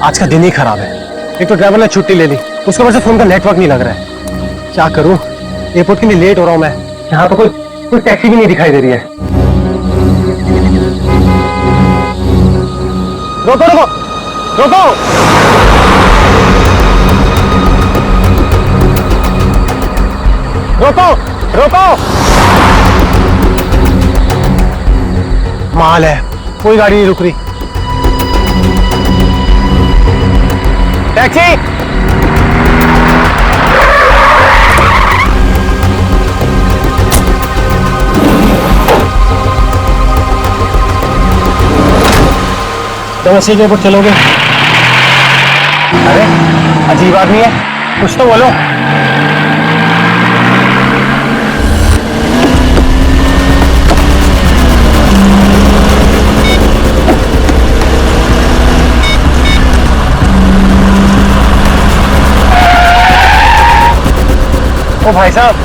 आज का दिन ही खराब है। एक तो ड्राइवर ने छुट्टी ले ली, उसके वजह से फोन का नेटवर्क नहीं लग रहा है। क्या करूं, एयरपोर्ट के लिए लेट हो रहा हूं मैं। यहाँ तो कोई टैक्सी भी नहीं दिखाई दे रही है। रोको रोको रोको, रोको रोको। माल है, कोई गाड़ी नहीं रुक रही। टैक्सी, तो वैसे एयरपोर्ट चलोगे? अरे अजीब आदमी है, कुछ तो बोलो। ओ भाई साहब,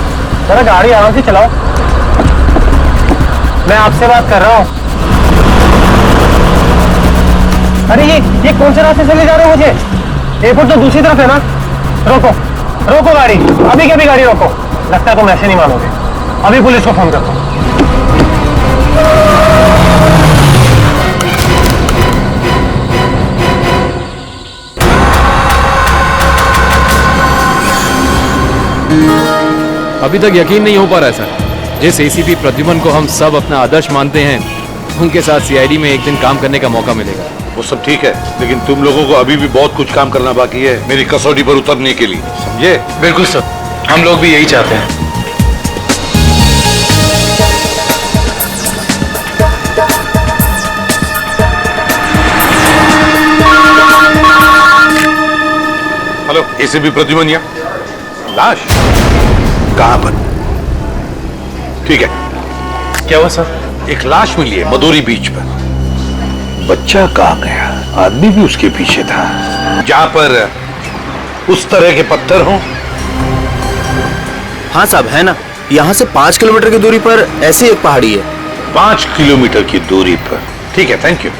जरा गाड़ी आराम से चलाओ, मैं आपसे बात कर रहा हूँ। अरे ये कौन से रास्ते से ले जा रहे हो मुझे? एयरपोर्ट तो दूसरी तरफ है ना। रोको रोको गाड़ी, अभी के अभी गाड़ी रोको। लगता है तुम ऐसे नहीं मानोगे, अभी पुलिस को फोन करता हूँ। अभी तक यकीन नहीं हो पा रहा है सर। जिस एसीपी प्रद्युमन को हम सब अपना आदर्श मानते हैं, उनके साथ सीआईडी में एक दिन काम करने का मौका मिलेगा। वो सब ठीक है, लेकिन तुम लोगों को अभी भी बहुत कुछ काम करना बाकी है मेरी कसौटी पर उतरने के लिए, समझे? बिल्कुल सर, हम लोग भी यही चाहते हैं। हेलो, एसीपी प्रद्युमन यहाँ। लाश कहाँ पर? ठीक है। क्या हुआ सर? एक लाश मिली है मदोरी बीच पर। बच्चा कहाँ गया? आदमी भी उसके पीछे था। जहां पर उस तरह के पत्थर हो। हाँ साहब, है ना, यहाँ से 5 किलोमीटर की दूरी पर ऐसी एक पहाड़ी है। 5 किलोमीटर की दूरी पर? ठीक है, थैंक यू।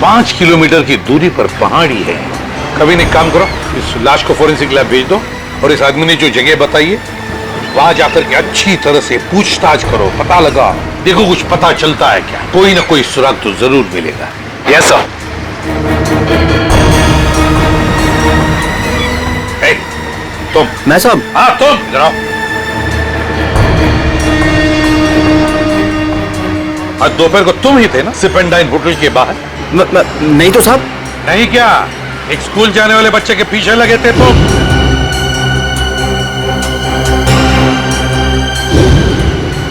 5 किलोमीटर की दूरी पर पहाड़ी है। कभी एक काम करो, इस लाश को फोरेंसिक लैब भेज दो और इस आदमी ने जो जगह बताई है वहां जाकर के अच्छी तरह से पूछताछ करो, पता लगा, देखो कुछ पता चलता है क्या। कोई ना कोई सुराग तो जरूर मिलेगा। Yes sir. तुम? मैं साहब? हाँ तुम, जरा आज दोपहर को तुम ही थे ना सिपेंडाइन होटल के बाहर? नहीं तो साहब। नहीं क्या? एक स्कूल जाने वाले बच्चे के पीछे लगे थे तुम?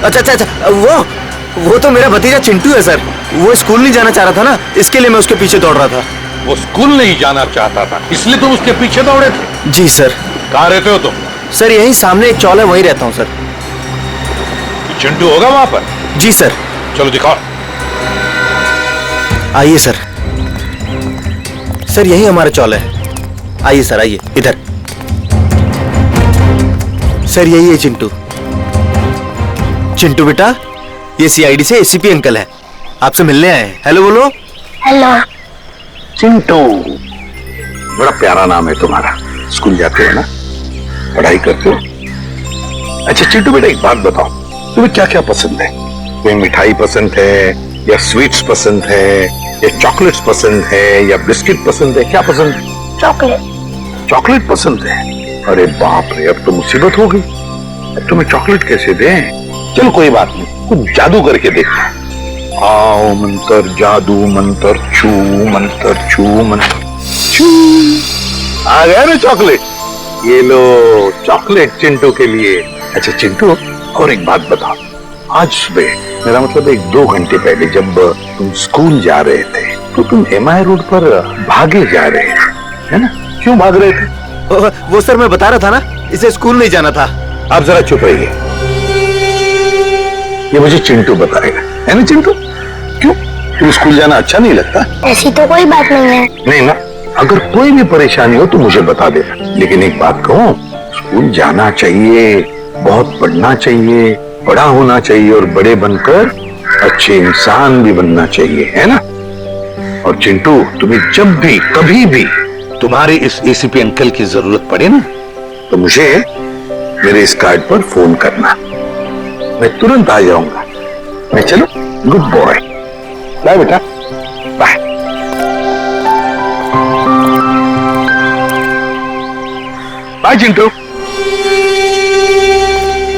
अच्छा, वो तो मेरा भतीजा चिंटू है सर। वो स्कूल नहीं जाना चाह रहा था ना, इसके लिए मैं उसके पीछे दौड़ रहा था। वो स्कूल नहीं जाना चाहता था, इसलिए तुम उसके पीछे दौड़े थे? जी सर। कहाँ रहते हो तुम? सर यहीं सामने एक चौल है, वहीं रहता हूँ सर। चिंटू होगा वहां पर? जी सर। चलो दिखाओ। आइए सर। सर यही हमारा चौल है। आइए सर, आइए इधर। सर यही है चिंटू। चिंटू बेटा, ये सीआईडी से एसीपी अंकल है, आपसे मिलने आए हैं। हेलो बोलो। हेलो। चिंटू, बड़ा प्यारा नाम है तुम्हारा। स्कूल जाते हो ना, पढ़ाई करते हो? अच्छा चिंटू बेटा, एक बात बताओ, तुम्हें क्या क्या पसंद है? कोई मिठाई पसंद है या स्वीट्स पसंद है या चॉकलेट्स पसंद है या बिस्किट पसंद है? क्या पसंद है? चॉकलेट। चॉकलेट पसंद है? अरे बाप रे, अब तो मुसीबत हो गई। अब तुम्हें चॉकलेट कैसे दें? चलो कोई बात नहीं, कुछ जादू करके देखो। आओ मंत्र जादू मंत्र छू मंत्र छू मंत्र छू। आ गया ना चॉकलेट? ये लो चॉकलेट चिंटू के लिए। अच्छा चिंटू, और एक बात बताओ, आज सुबह, मेरा मतलब 1-2 घंटे पहले जब तुम स्कूल जा रहे थे तो तुम एमआई रोड पर भागे जा रहे थे, है ना? क्यों भाग रहे थे? वो सर मैं बता रहा था ना, इसे स्कूल नहीं जाना था। आप जरा चुप रहिए, ये मुझे चिंटू बताएगा, है ना चिंटू? क्यों, तुम स्कूल जाना अच्छा नहीं लगता? ऐसी तो कोई बात नहीं है। नहीं ना, अगर कोई भी परेशानी हो तो मुझे बता देना। लेकिन एक बात कहूं, स्कूल जाना चाहिए, बहुत पढ़ना चाहिए, बड़ा होना चाहिए और बड़े बनकर अच्छे इंसान भी बनना चाहिए, है ना? और चिंटू, तुम्हें जब भी कभी भी तुम्हारे इस एसीपी अंकल की जरूरत पड़े ना, तो मुझे मेरे इस कार्ड पर फोन करना, मैं तुरंत आ जाऊंगा। मैं चलो, गुड बॉय, बाय बेटा, बाय। बाय चिंटू।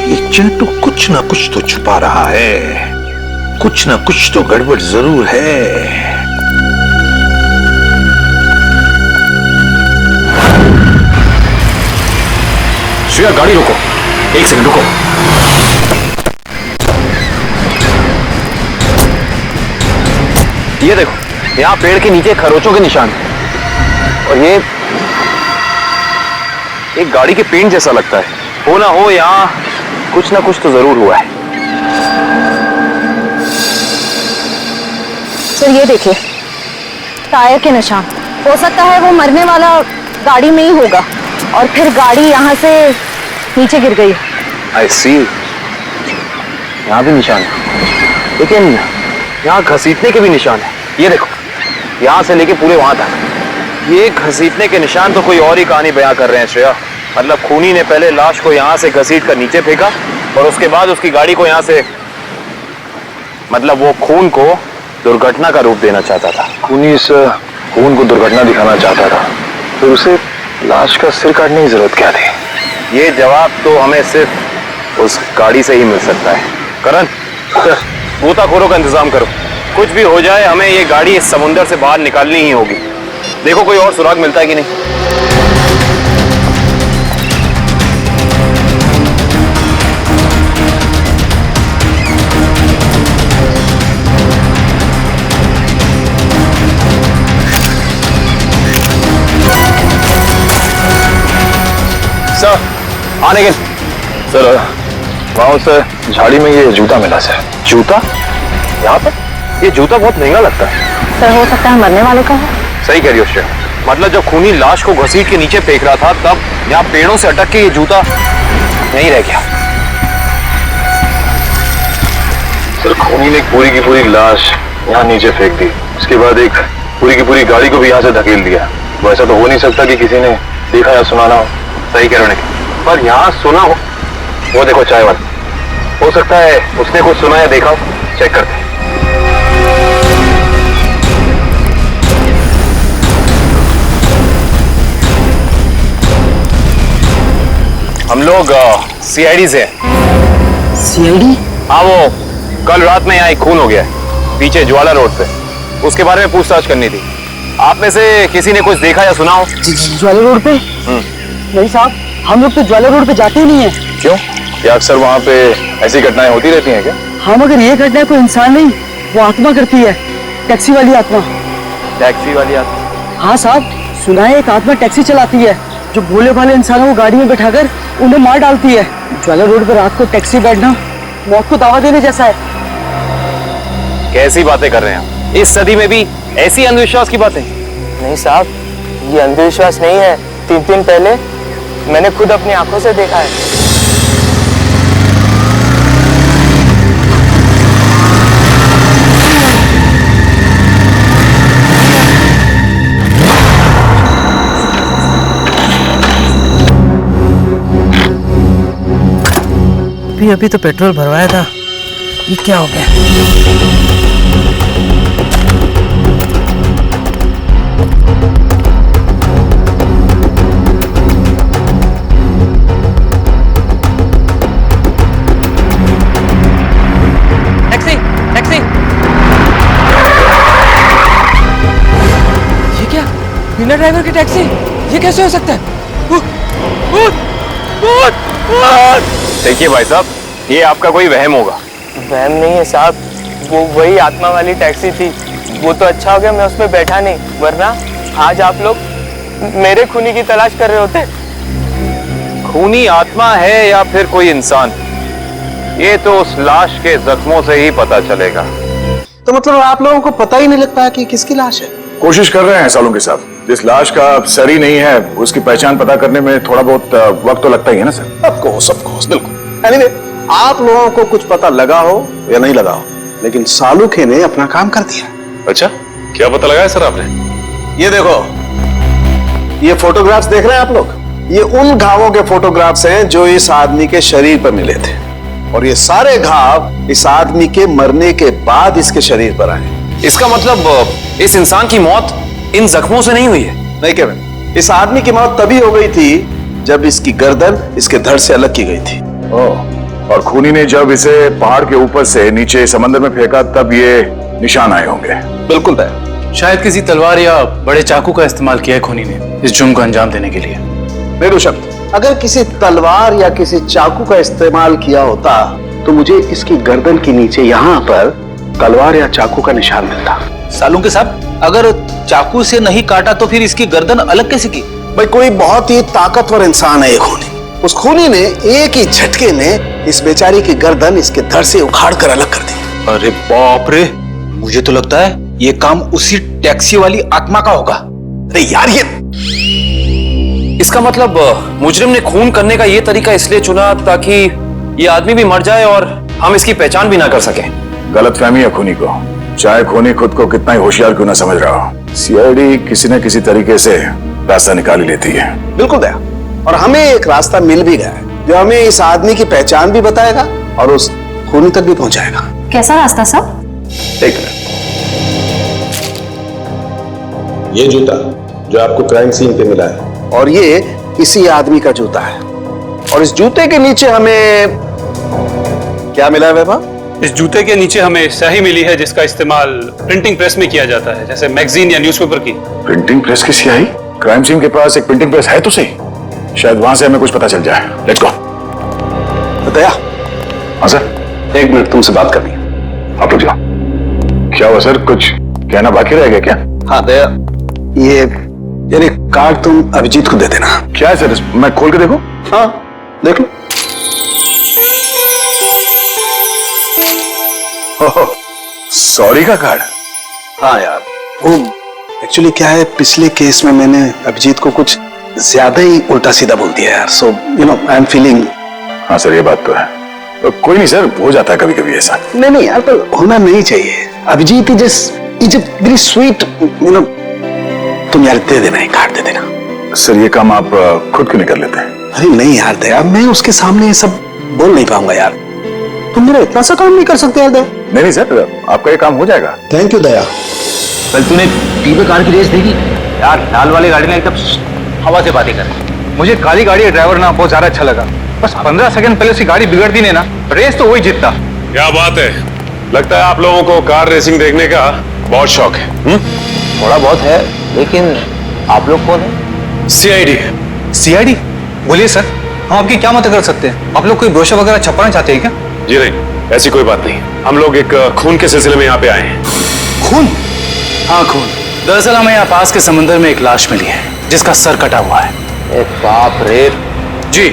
ये चिंटू कुछ ना कुछ तो छुपा रहा है, कुछ ना कुछ तो गड़बड़ जरूर है। श्रेया, गाड़ी रोको, एक सेकंड रुको। ये देखो, यहाँ पेड़ के नीचे खरोचों के निशान हैं। और ये एक गाड़ी के पेंट जैसा लगता है। हो ना हो यहाँ कुछ ना कुछ तो जरूर हुआ है। सर ये देखिए, टायर के निशान। हो सकता है वो मरने वाला गाड़ी में ही होगा और फिर गाड़ी यहाँ से नीचे गिर गई। आई सी, यहाँ भी निशान है, लेकिन यहाँ घसीटने के भी निशान है। ये देखो, यहाँ से लेके पूरे वहां तक ये घसीटने के निशान तो कोई और ही कहानी बयां कर रहे हैं श्रेया। मतलब खूनी ने पहले लाश को यहाँ से घसीट कर नीचे फेंका और उसके बाद उसकी गाड़ी को यहाँ से, मतलब वो खून को दुर्घटना का रूप देना चाहता था। खूनी इस खून को दुर्घटना दिखाना चाहता था, फिर उसे लाश का सिर काटने की जरूरत क्या थी? ये जवाब तो हमें सिर्फ उस गाड़ी से ही मिल सकता है। करण, गोताखोरों का इंतजाम करो। कुछ भी हो जाए, हमें ये गाड़ी इस समुंदर से बाहर निकालनी ही होगी। देखो कोई और सुराग मिलता है कि नहीं। सर, आने के सर, वहां से झाड़ी में ये जूता मिला सर। जूता यहाँ पर? ये जूता बहुत महंगा लगता है। सर हो सकता है मरने वाले का हो। सही कह रही हो श्रेया। मतलब जब खूनी लाश को घसीट के नीचे फेंक रहा था, तब यहाँ पेड़ों से अटक के ये जूता नहीं रह गया। सर, खूनी ने पूरी की पूरी लाश यहाँ नीचे फेंक दी, उसके बाद एक पूरी की पूरी गाड़ी को भी यहाँ से धकेल दिया। वो ऐसा तो हो नहीं सकता कि किसी ने देखा या सुना ना हो। सही कह रहे हो, पर यहाँ सुना हो। वो देखो चाय वाला, हो सकता है उसने कुछ सुना या देखा हो। चेक करते हैं। हम लोग सीआईडी से हैं। सीआईडी? हाँ, वो कल रात में यहाँ एक खून हो गया है पीछे ज्वाला रोड पे, उसके बारे में पूछताछ करनी थी। आप में से किसी ने कुछ देखा या सुना हो? ज्वाला रोड पे? नहीं साहब, हम लोग तो ज्वाला रोड पे जाते ही नहीं है। क्यों? क्या अक्सर वहाँ पे ऐसी घटनाएं होती रहती हैं क्या? हाँ, मगर ये घटना कोई इंसान नहीं, वो आत्मा करती है। टैक्सी वाली आत्मा। टैक्सी वाली आत्मा? हाँ साहब, सुना है एक आत्मा टैक्सी चलाती है जो भोले भाले इंसानों को गाड़ी में बैठाकर उन्हें मार डालती है। ज्वाला रोड पर रात को टैक्सी बैठना मौत को दावा देने जैसा है। कैसी बातें कर रहे हैं? इस सदी में भी ऐसी अंधविश्वास की बातें? नहीं साहब, ये अंधविश्वास नहीं है। 3 दिन पहले मैंने खुद अपनी आंखों से देखा है। अभी तो पेट्रोल भरवाया था, ये क्या हो गया? Taxi, taxi! ये क्या? बिना ड्राइवर की टैक्सी? ये कैसे हो सकता है? देखिए भाई साहब, ये आपका कोई वहम होगा। वहम नहीं है साहब, वो वही आत्मा वाली टैक्सी थी। वो तो अच्छा हो गया मैं उसमें बैठा नहीं, वरना आज आप लोग मेरे खूनी की तलाश कर रहे होते। खूनी आत्मा है या फिर कोई इंसान, ये तो उस लाश के जख्मों से ही पता चलेगा। तो मतलब आप लोगों को पता ही नहीं लग पाया कि किसकी लाश है? कोशिश कर रहे हैं सालों के साथ। जिस लाश का सर ही नहीं है, उसकी पहचान पता करने में थोड़ा बहुत वक्त तो लगता ही है ना सर। ऑफ कोर्स, बिल्कुल। Anyway, आप लोगों को कुछ पता लगा हो या नहीं लगा हो, लेकिन सालुखे ने अपना काम कर दिया। अच्छा, क्या पता लगाया सर आपने? ये देखो, ये फोटोग्राफ्स देख रहे हैं आप लोग? ये उन घावों के फोटोग्राफ्स हैं जो इस आदमी के शरीर पर मिले थे, और ये सारे घाव इस आदमी के मरने के बाद इसके शरीर पर आए। इसका मतलब इस इंसान की मौत इन जख्मों से नहीं हुई है? नहीं केविन, इस आदमी की मौत तभी हो गई थी जब इसकी गर्दन इसके धड़ से अलग की गई थी। और खूनी ने जब इसे पहाड़ के ऊपर से नीचे समंदर में फेंका तब ये निशान आए होंगे। बिल्कुल दया। शायद किसी तलवार या बड़े चाकू का इस्तेमाल किया है खूनी ने इस जुर्म को अंजाम देने के लिए। बेशक, अगर किसी तलवार या किसी चाकू का इस्तेमाल किया होता तो मुझे इसकी गर्दन के नीचे यहाँ पर तलवार या चाकू का निशान मिलता। सालुंके साहब, अगर चाकू से नहीं काटा तो फिर इसकी गर्दन अलग कैसे की? भाई, कोई बहुत ही ताकतवर इंसान है ये खूनी। उस खूनी ने एक ही झटके में इस बेचारी की गर्दन इसके धड़ से उखाड़ कर अलग कर दी। अरे बाप रे, मुझे तो लगता है ये काम उसी टैक्सी वाली आत्मा का होगा। अरे यार, ये इसका मतलब मुजरिम ने खून करने का ये तरीका इसलिए चुना ताकि ये आदमी भी मर जाए और हम इसकी पहचान भी ना कर सके। गलतफहमी है खूनी को, चाहे खूनी खुद को कितना ही होशियार क्यों ना समझ रहा हो। सीआईडी किसी न किसी तरीके से रास्ता निकाल ही लेती है। बिल्कुल दया, और हमें एक रास्ता मिल भी गया है जो हमें इस आदमी की पहचान भी बताएगा और उस खूनी तक भी पहुंचाएगा। कैसा रास्ता साहब? एक मिनट, ये जूता जो आपको क्राइम सीन पे मिला है और ये इसी आदमी का जूता है, और इस जूते के नीचे हमें क्या मिला है वैभव? इस जूते के नीचे हमें स्याही मिली है जिसका इस्तेमाल प्रिंटिंग प्रेस में किया जाता है, जैसे मैगजीन या न्यूज़पेपर की। प्रिंटिंग प्रेस की स्याही? क्राइम सीन के पास एक प्रिंटिंग प्रेस है तो सही, शायद वहां से हमें कुछ पता चल जाए। Let's go. दया। हाँ सर। एक मिनट, तुमसे बात करनी है। आप रुक जाओ। क्या हुआ सर, कुछ कहना बाकी रह गया क्या? हाँ दया, ये यानी कार्ड तुम अभिजीत को दे देना। क्या है सर, मैं खोल के देखूं? हाँ, देख लो। सॉरी का कार्ड? हाँ यार, वो एक्चुअली क्या है, पिछले केस में मैंने अभिजीत को कुछ ज्यादा ही उल्टा सीधा बोल दिया यार, so you know I am feeling. हाँ सर, ये बात तो है। तो कोई नहीं सर, हो जाता है कभी कभी ऐसा। नहीं यार, पर होना नहीं चाहिए। Abhijit is very sweet, you know. तुम यार दे देना, एक कार्ड दे देना। सर, ये काम आप खुद क्यों नहीं कर लेते? अरे नहीं यार दया, मैं उसके सामने ये सब बोल नहीं पाऊंगा यार। तुम मेरा इतना सा काम नहीं कर सकते यार दया। नहीं सर, आपका ये काम हो जाएगा। थैंक यू दया। कल तूने टीवी कार की रेस देखी यार? लाल वाली गाड़ी ने एकदम हवा से बातें कर। मुझे काली गाड़ी का ड्राइवर ना बहुत ज्यादा अच्छा लगा। बस 15 सेकंड पहले उसकी गाड़ी बिगड़ती नहीं ना, रेस तो वही जीतता। क्या बात है, लगता है आप लोगों को कार रेसिंग देखने का बहुत शौक है। थोड़ा बहुत है, लेकिन आप लोग कौन है? सीआईडी। सीआईडी? बोलिए सर, हम आपकी क्या मदद कर सकते हैं? आप लोग कोई ब्रोशर वगैरह छपवाना चाहते हैं क्या? जी नहीं, ऐसी कोई बात नहीं। हम लोग एक खून के सिलसिले में यहाँ पे आए हैं। खून? हाँ, खून। दरअसल हमें यहाँ पास के समंदर में एक लाश मिली है जिसका सर कटा हुआ है। बाप रे। जी,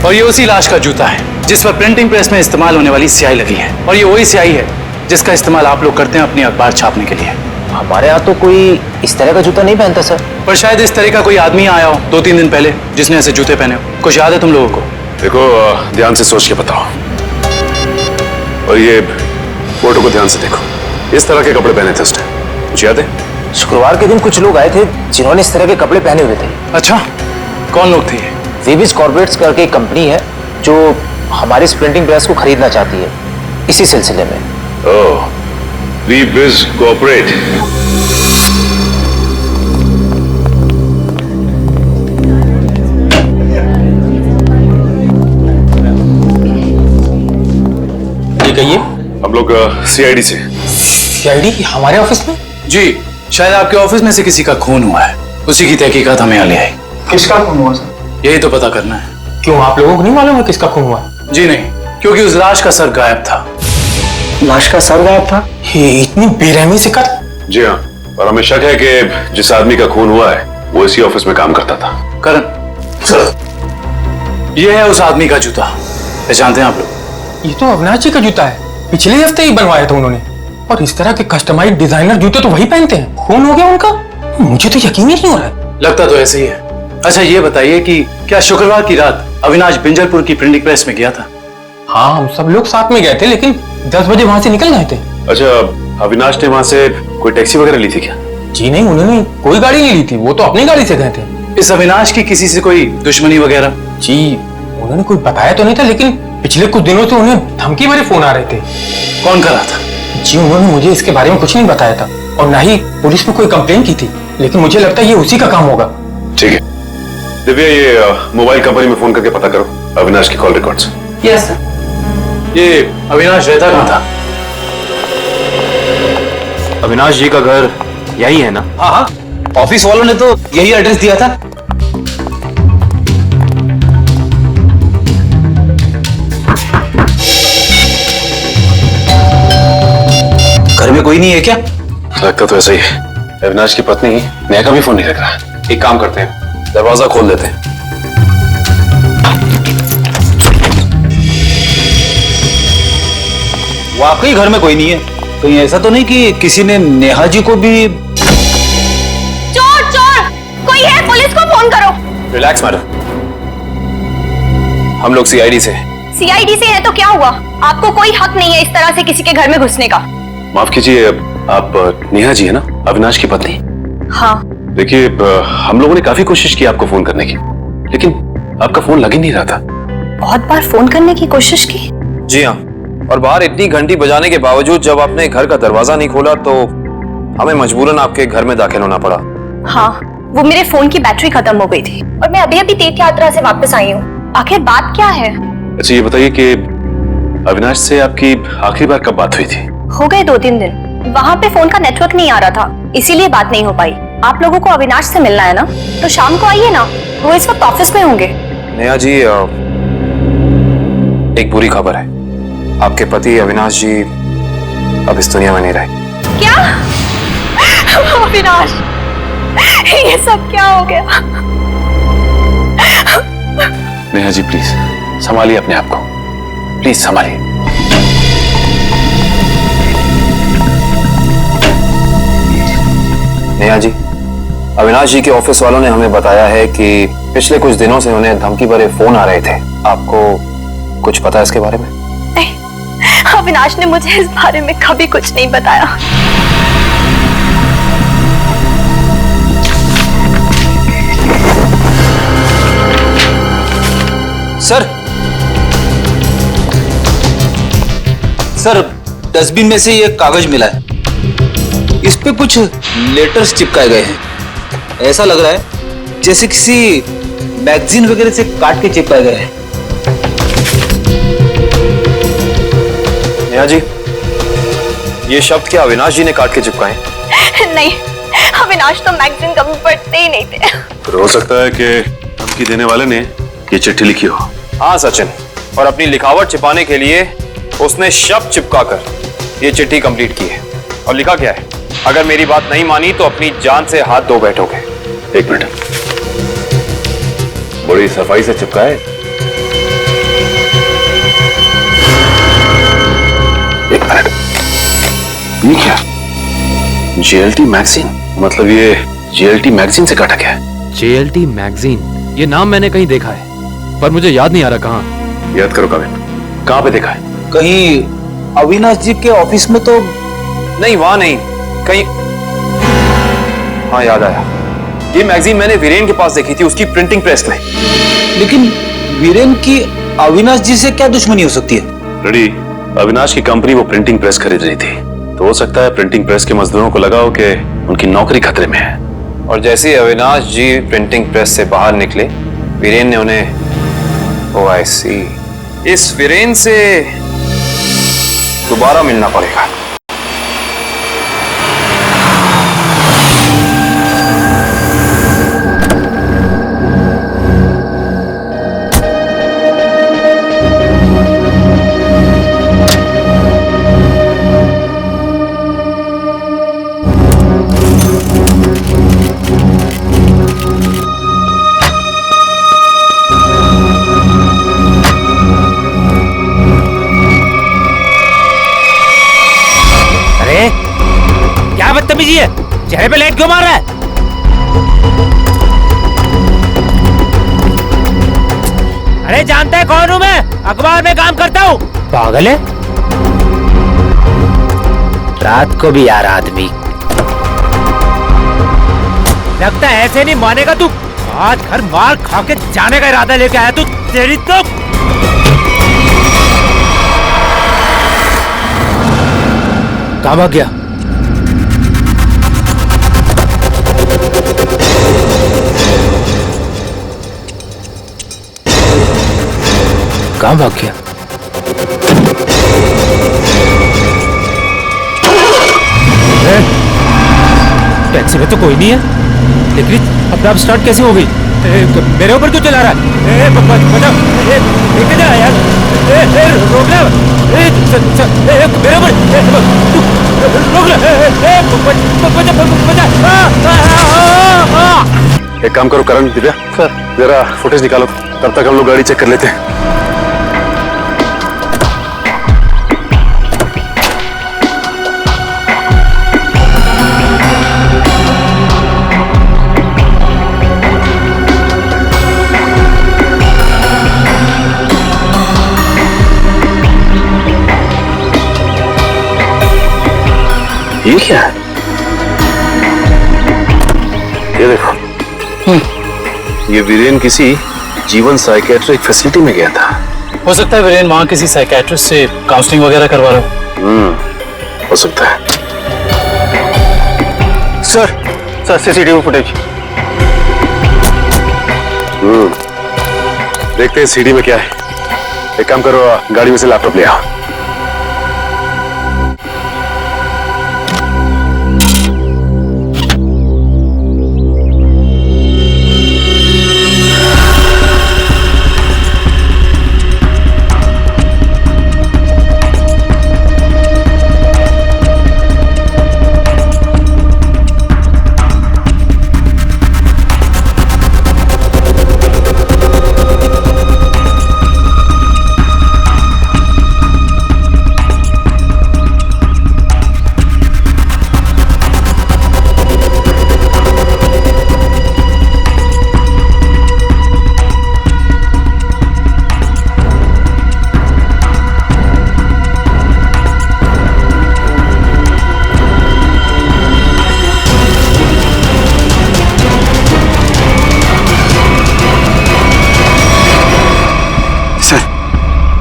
और ये उसी लाश का जूता है जिस पर प्रिंटिंग प्रेस में इस्तेमाल होने वाली स्याही लगी है, और ये वही स्याही है जिसका इस्तेमाल आप लोग करते हैं अपनी अखबार छापने के लिए। हमारे यहाँ तो कोई इस तरह का जूता नहीं पहनता सर। पर शायद इस तरह का कोई आदमी आया हो 2-3 दिन पहले जिसने ऐसे जूते पहने हो। कुछ याद है तुम लोगों को? देखो, ध्यान से सोच के बताओ, और ये फोटो को ध्यान से देखो। इस तरह के कपड़े पहने थे उसने, कुछ याद है? शुक्रवार के दिन कुछ लोग आए थे जिन्होंने इस तरह के कपड़े पहने हुए थे। अच्छा, कौन लोग थे ये? वीबिज कॉर्पोरेट्स करके एक कंपनी है जो हमारी इस प्रिंटिंग प्रेस को खरीदना चाहती है, इसी सिलसिले में। ओह, वीबिज कॉर्पोरेट। ये कहिए। हम लोग सीआईडी से। सीआईडी हमारे ऑफिस में? जी, शायद आपके ऑफिस में से किसी का खून हुआ है, उसी की तहकीकात हमें यहाँ ले आई। किसका खून हुआ सर? यही तो पता करना है। क्यों, आप लोगों को नहीं मालूम है किसका खून हुआ? जी नहीं, क्योंकि उस लाश का सर गायब था। लाश का सर गायब था? ये इतनी बेरहमी से कर? जी हाँ, और हमें शक है कि जिस आदमी का खून हुआ है वो इसी ऑफिस में काम करता था। करण सर, ये है उस आदमी का जूता, पहचानते हैं आप लोग? ये तो अविनाश जी का जूता है, पिछले हफ्ते ही बनवाया था उन्होंने। और इस तरह के कस्टमाइज्ड डिजाइनर जूते तो वही पहनते हैं। खून हो गया उनका? मुझे तो यकीन ही नहीं हो रहा है। लगता तो ऐसे ही है। अच्छा ये बताइए कि क्या शुक्रवार की रात अविनाश बिंजलपुर की प्रिंटिंग प्रेस में गया था? हाँ, हम सब लोग साथ में गए थे, लेकिन 10 बजे वहां से निकल गए थे। अच्छा, अविनाश ने वहां से कोई टैक्सी वगैरह ली थी क्या? जी नहीं, उन्होंने कोई गाड़ी नहीं ली थी, वो तो अपनी गाड़ी से गए थे। इस अविनाश की किसी से कोई दुश्मनी वगैरह? जी उन्होंने कोई बताया तो नहीं था, लेकिन पिछले कुछ दिनों से उन्हें धमकी भरे फोन आ रहे थे। कौन कर रहा था? जी उन्होंने मुझे इसके बारे में कुछ नहीं बताया था और ना ही पुलिस में कोई कंप्लेन की थी, लेकिन मुझे लगता है ये उसी का काम होगा। ठीक है दिव्या, ये मोबाइल कंपनी में फोन करके पता करो अविनाश की कॉल रिकॉर्ड्स। Yes sir. ये अविनाश रहता कहाँ था? अविनाश जी का घर यही है ना? हाँ हाँ, ऑफिस वालों ने तो यही एड्रेस दिया था। घर में कोई नहीं है क्या? लगता तो ऐसा ही है। अविनाश की पत्नी नेहा का भी फोन नहीं लग रहा। एक काम करते हैं, दरवाजा खोल देते हैं। वाकई घर में कोई नहीं है। कहीं ऐसा तो नहीं कि किसी ने नेहा जी को भी? चोर चोर कोई है, पुलिस को फोन करो। रिलैक्स मैडम, हम लोग सीआईडी से। सीआईडी से है तो क्या हुआ? आपको कोई हक नहीं है इस तरह से किसी के घर में घुसने का। माफ कीजिए, आप नेहा जी है ना, अविनाश की पत्नी? हाँ। देखिए, हम लोगों ने काफी कोशिश की आपको फोन करने की, लेकिन आपका फोन लग ही नहीं रहा था। बहुत बार फोन करने की कोशिश की। जी हाँ, और बाहर इतनी घंटी बजाने के बावजूद जब आपने घर का दरवाजा नहीं खोला तो हमें मजबूरन आपके घर में दाखिल होना पड़ा। हाँ, वो मेरे फोन की बैटरी खत्म हो गई थी और मैं अभी अभी तीर्थ यात्रा से वापस आई हूँ। आखिर बात क्या है? अच्छा ये बताइए कि अविनाश से आपकी आखिरी बार कब बात हुई थी? हो गए 2-3 दिन। वहाँ पे फोन का नेटवर्क नहीं आ रहा था, इसीलिए बात नहीं हो पाई। आप लोगों को अविनाश से मिलना है ना, तो शाम को आइए ना, वो इस वक्त ऑफिस में होंगे। नेहा जी, एक बुरी खबर है, आपके पति अविनाश जी अब इस दुनिया में नहीं रहे। क्या? अविनाश, ये सब क्या हो गया? नेहा जी प्लीज संभालिए अपने आप को, प्लीज संभालिए। नेहा जी, अविनाश जी के ऑफिस वालों ने हमें बताया है कि पिछले कुछ दिनों से उन्हें धमकी भरे फोन आ रहे थे। आपको कुछ पता है इसके बारे में? नहीं, अविनाश ने मुझे इस बारे में कभी कुछ नहीं बताया। सर, डस्टबिन में से ये कागज मिला है, इस पे कुछ लेटर्स चिपकाए गए हैं। ऐसा लग रहा है जैसे किसी मैगजीन वगैरह से काट के चिपकाए गए हैं। नेहा जी, ये शब्द क्या अविनाश जी ने काट के चिपकाए? नहीं, अविनाश तो मैगजीन कभी पढ़ते ही नहीं थे। फिर हो सकता है कि धमकी देने वाले ने ये चिट्ठी लिखी हो। हाँ सचिन, और अपनी लिखावट छिपाने के लिए उसने शब्द चिपकाकर ये चिट्ठी कंप्लीट की है। और लिखा क्या है? अगर मेरी बात नहीं मानी तो अपनी जान से हाथ धो बैठोगे। एक मिनट, बड़ी सफाई से चिपकाए। एक मिनट, ये क्या? जेएलटी मैगजीन, मतलब ये जेएलटी मैगजीन से काटा गया है। जेएलटी मैगजीन, ये नाम मैंने कहीं देखा है, पर मुझे याद नहीं आ रहा कहाँ। याद करो काविन, कहाँ पे देखा है? कहीं अविनाश जी के ऑफिस में तो नहीं, वहां नहीं, कहीं। हाँ याद आया, ये मैगजीन मैंने वीरेन के पास देखी थी, उसकी प्रिंटिंग प्रेस में। लेकिन वीरेन की अविनाश जी से क्या दुश्मनी हो सकती है? रेडी, अविनाश की कंपनी वो प्रिंटिंग प्रेस खरीद रही थी, तो हो सकता है प्रिंटिंग प्रेस के मजदूरों को लगा हो कि उनकी नौकरी खतरे में है। और जैसे ही अविनाश जी प्रिंटिंग प्रेस से बाहर निकले, वीरेन ने उन्हें, ओह आई सी, इस वीरेन से दोबारा मिलना पड़ेगा। बदतमीजी है, चेहरे पे लाइट क्यों मार रहा है? अरे जानता है कौन हूं मैं? अखबार में काम करता हूं। पागल है। रात को भी यार आदमी। लगता है ऐसे नहीं मानेगा तू। आज घर मार खा के जाने का इरादा लेके आया तू। तेरी तो कहाँ भाग गया? कहाँ भाग गया? टैक्सी में तो कोई नहीं है, लेकिन अपने आप स्टार्ट कैसे हो गई? मेरे ऊपर क्यों चला रहा है? बचाओ, लेके जा यार। रोक ले, मेरे ऊपर रोक ले। एक काम करो करण, दिव्या सर जरा फुटेज निकालो, तब तक हम लोग गाड़ी चेक कर लेते हैं। ये क्या है? ये देखो, ये वीरेन किसी जीवन साइकेट्रिक फैसिलिटी में गया था। हो सकता है वीरेन वहां किसी साइकेट्रिस्ट से काउंसलिंग वगैरह करवा रहा हो। हो सकता है। Sir CCTV footage. देखते हैं सीडी में क्या है। एक काम करो, गाड़ी में से लैपटॉप ले आओ।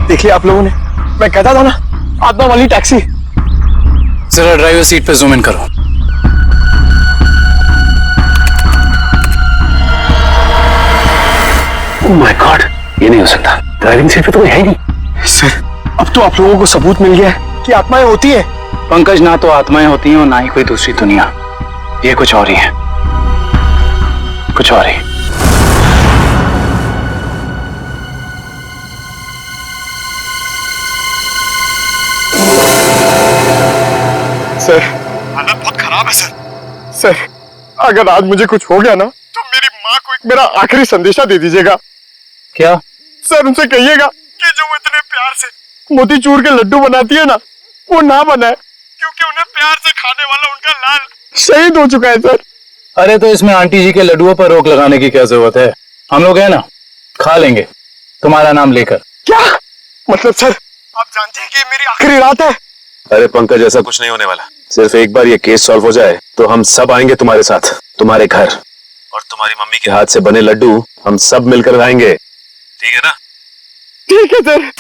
देख लिया आप लोगों ने? मैं कहता था ना, आत्मा वाली टैक्सी। जरा ड्राइवर सीट पे जूम इन करो। ओह माय गॉड, ये नहीं हो सकता। ड्राइविंग सीट पे तो कोई है ही नहीं। सर अब तो आप लोगों को सबूत मिल गया है कि आत्माएं होती है। पंकज, ना तो आत्माएं होती हैं और ना ही कोई दूसरी दुनिया। ये कुछ और ही है, कुछ और ही। सर हालत बहुत खराब है सर। अगर आज मुझे कुछ हो गया ना, तो मेरी माँ को एक मेरा आखिरी संदेशा दे दीजिएगा। क्या? सर उनसे कहिएगा कि जो वो इतने प्यार से मोतीचूर के लड्डू बनाती है ना, वो ना बनाए, क्योंकि उन्हें प्यार से खाने वाला उनका लाल शहीद हो चुका है सर। अरे तो इसमें आंटी जी के लड्डुओं पर रोक लगाने की क्या जरूरत है? हम लोग है ना, खा लेंगे तुम्हारा नाम लेकर। क्या मतलब सर, आप जानते हैं कि मेरी आखिरी रात है? अरे पंकज, ऐसा कुछ नहीं होने वाला। सिर्फ एक बार ये केस सॉल्व हो जाए तो हम सब आएंगे तुम्हारे साथ, तुम्हारे घर, और तुम्हारी मम्मी के हाथ से बने लड्डू हम सब मिलकर खाएंगे। ठीक है ना? ठीक है सर।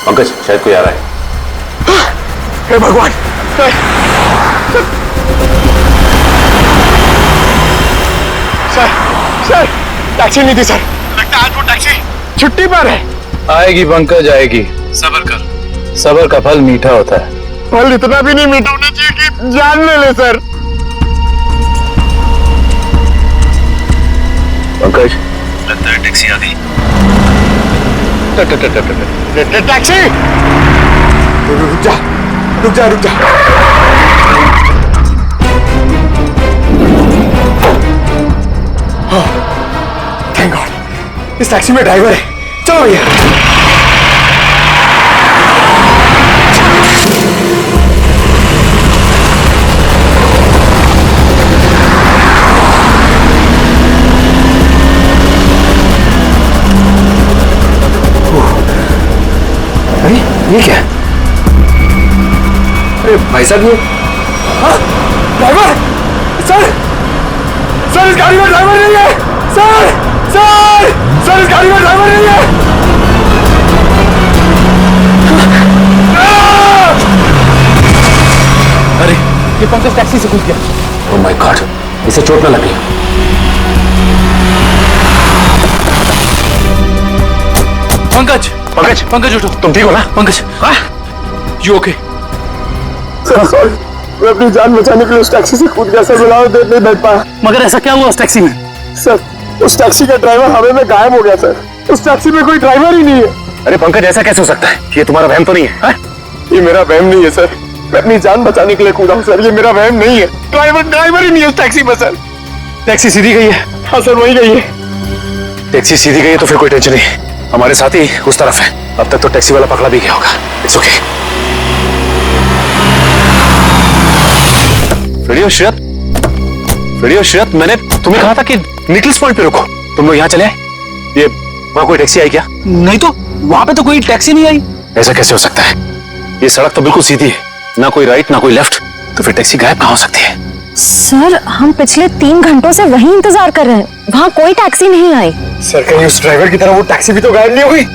पंकज, शायद कोई आ रहा है। हे भगवान, सर टैक्सी नहीं थी सर। लगता है आज वो टैक्सी छुट्टी पर है। आएगी पंकज, आएगी। सब्र कर, सब्र का फल मीठा होता है। फल इतना भी नहीं मीठा होना चाहिए कि जान ले सर। पंकज, लगता है टैक्सी आ गई। टैक्सी! रुक जा। थैंक गॉड, इस टैक्सी में ड्राइवर है। चलो भैया। ये क्या है? अरे भाई साहब ये ड्राइवर सर सर इस गाड़ी में ड्राइवर नहीं है सर सर सर इस गाड़ी में ड्राइवर नहीं है अरे ये पंकज टैक्सी से कूद गया। ओह माय गॉड इसे चोट ना लगी। पंकज पंकज पंकज उठो। तुम ठीक हो ना? Pankaj you okay? Sir sorry, मैं अपनी जान बचाने के लिए उस टैक्सी से कूद गया सर, मैं देर नहीं बैठ पाया। मगर ऐसा क्या हुआ उस टैक्सी में? सर उस टैक्सी का ड्राइवर हवा में गायब हो गया सर, उस टैक्सी में कोई ड्राइवर ही नहीं है। अरे पंकज ऐसा कैसे हो सकता है? ये तुम्हारा वहम तो नहीं है? ये मेरा वहम नहीं है सर, मैं अपनी जान बचाने के लिए कूदा हूँ सर, ये मेरा वहम नहीं है। ड्राइवर ही नहीं है उस टैक्सी में सर। टैक्सी सीधी गई है? हाँ सर वही गई है। टैक्सी सीधी गई है तो फिर कोई टेंशन नहीं, हमारे साथ ही उस तरफ है। अब तक तो टैक्सी वाला पकड़ा भी गया होगा। It's okay. रेडियो श्रेयत, मैंने तुम्हें कहा था कि निकलिस पॉइंट पे रुको। तुम लोग यहाँ चले आए? ये वहां कोई टैक्सी आई क्या? नहीं तो वहां पे तो कोई टैक्सी नहीं आई। ऐसा कैसे हो सकता है? ये सड़क तो बिल्कुल सीधी है, ना कोई राइट ना कोई लेफ्ट, तो फिर टैक्सी गायब कहाँ हो सकती है? सर हम पिछले 3 घंटों से वहीं इंतजार कर रहे हैं, वहाँ कोई टैक्सी नहीं आई। सर कहीं उस ड्राइवर की तरह वो टैक्सी भी तो गायब नहीं हुई?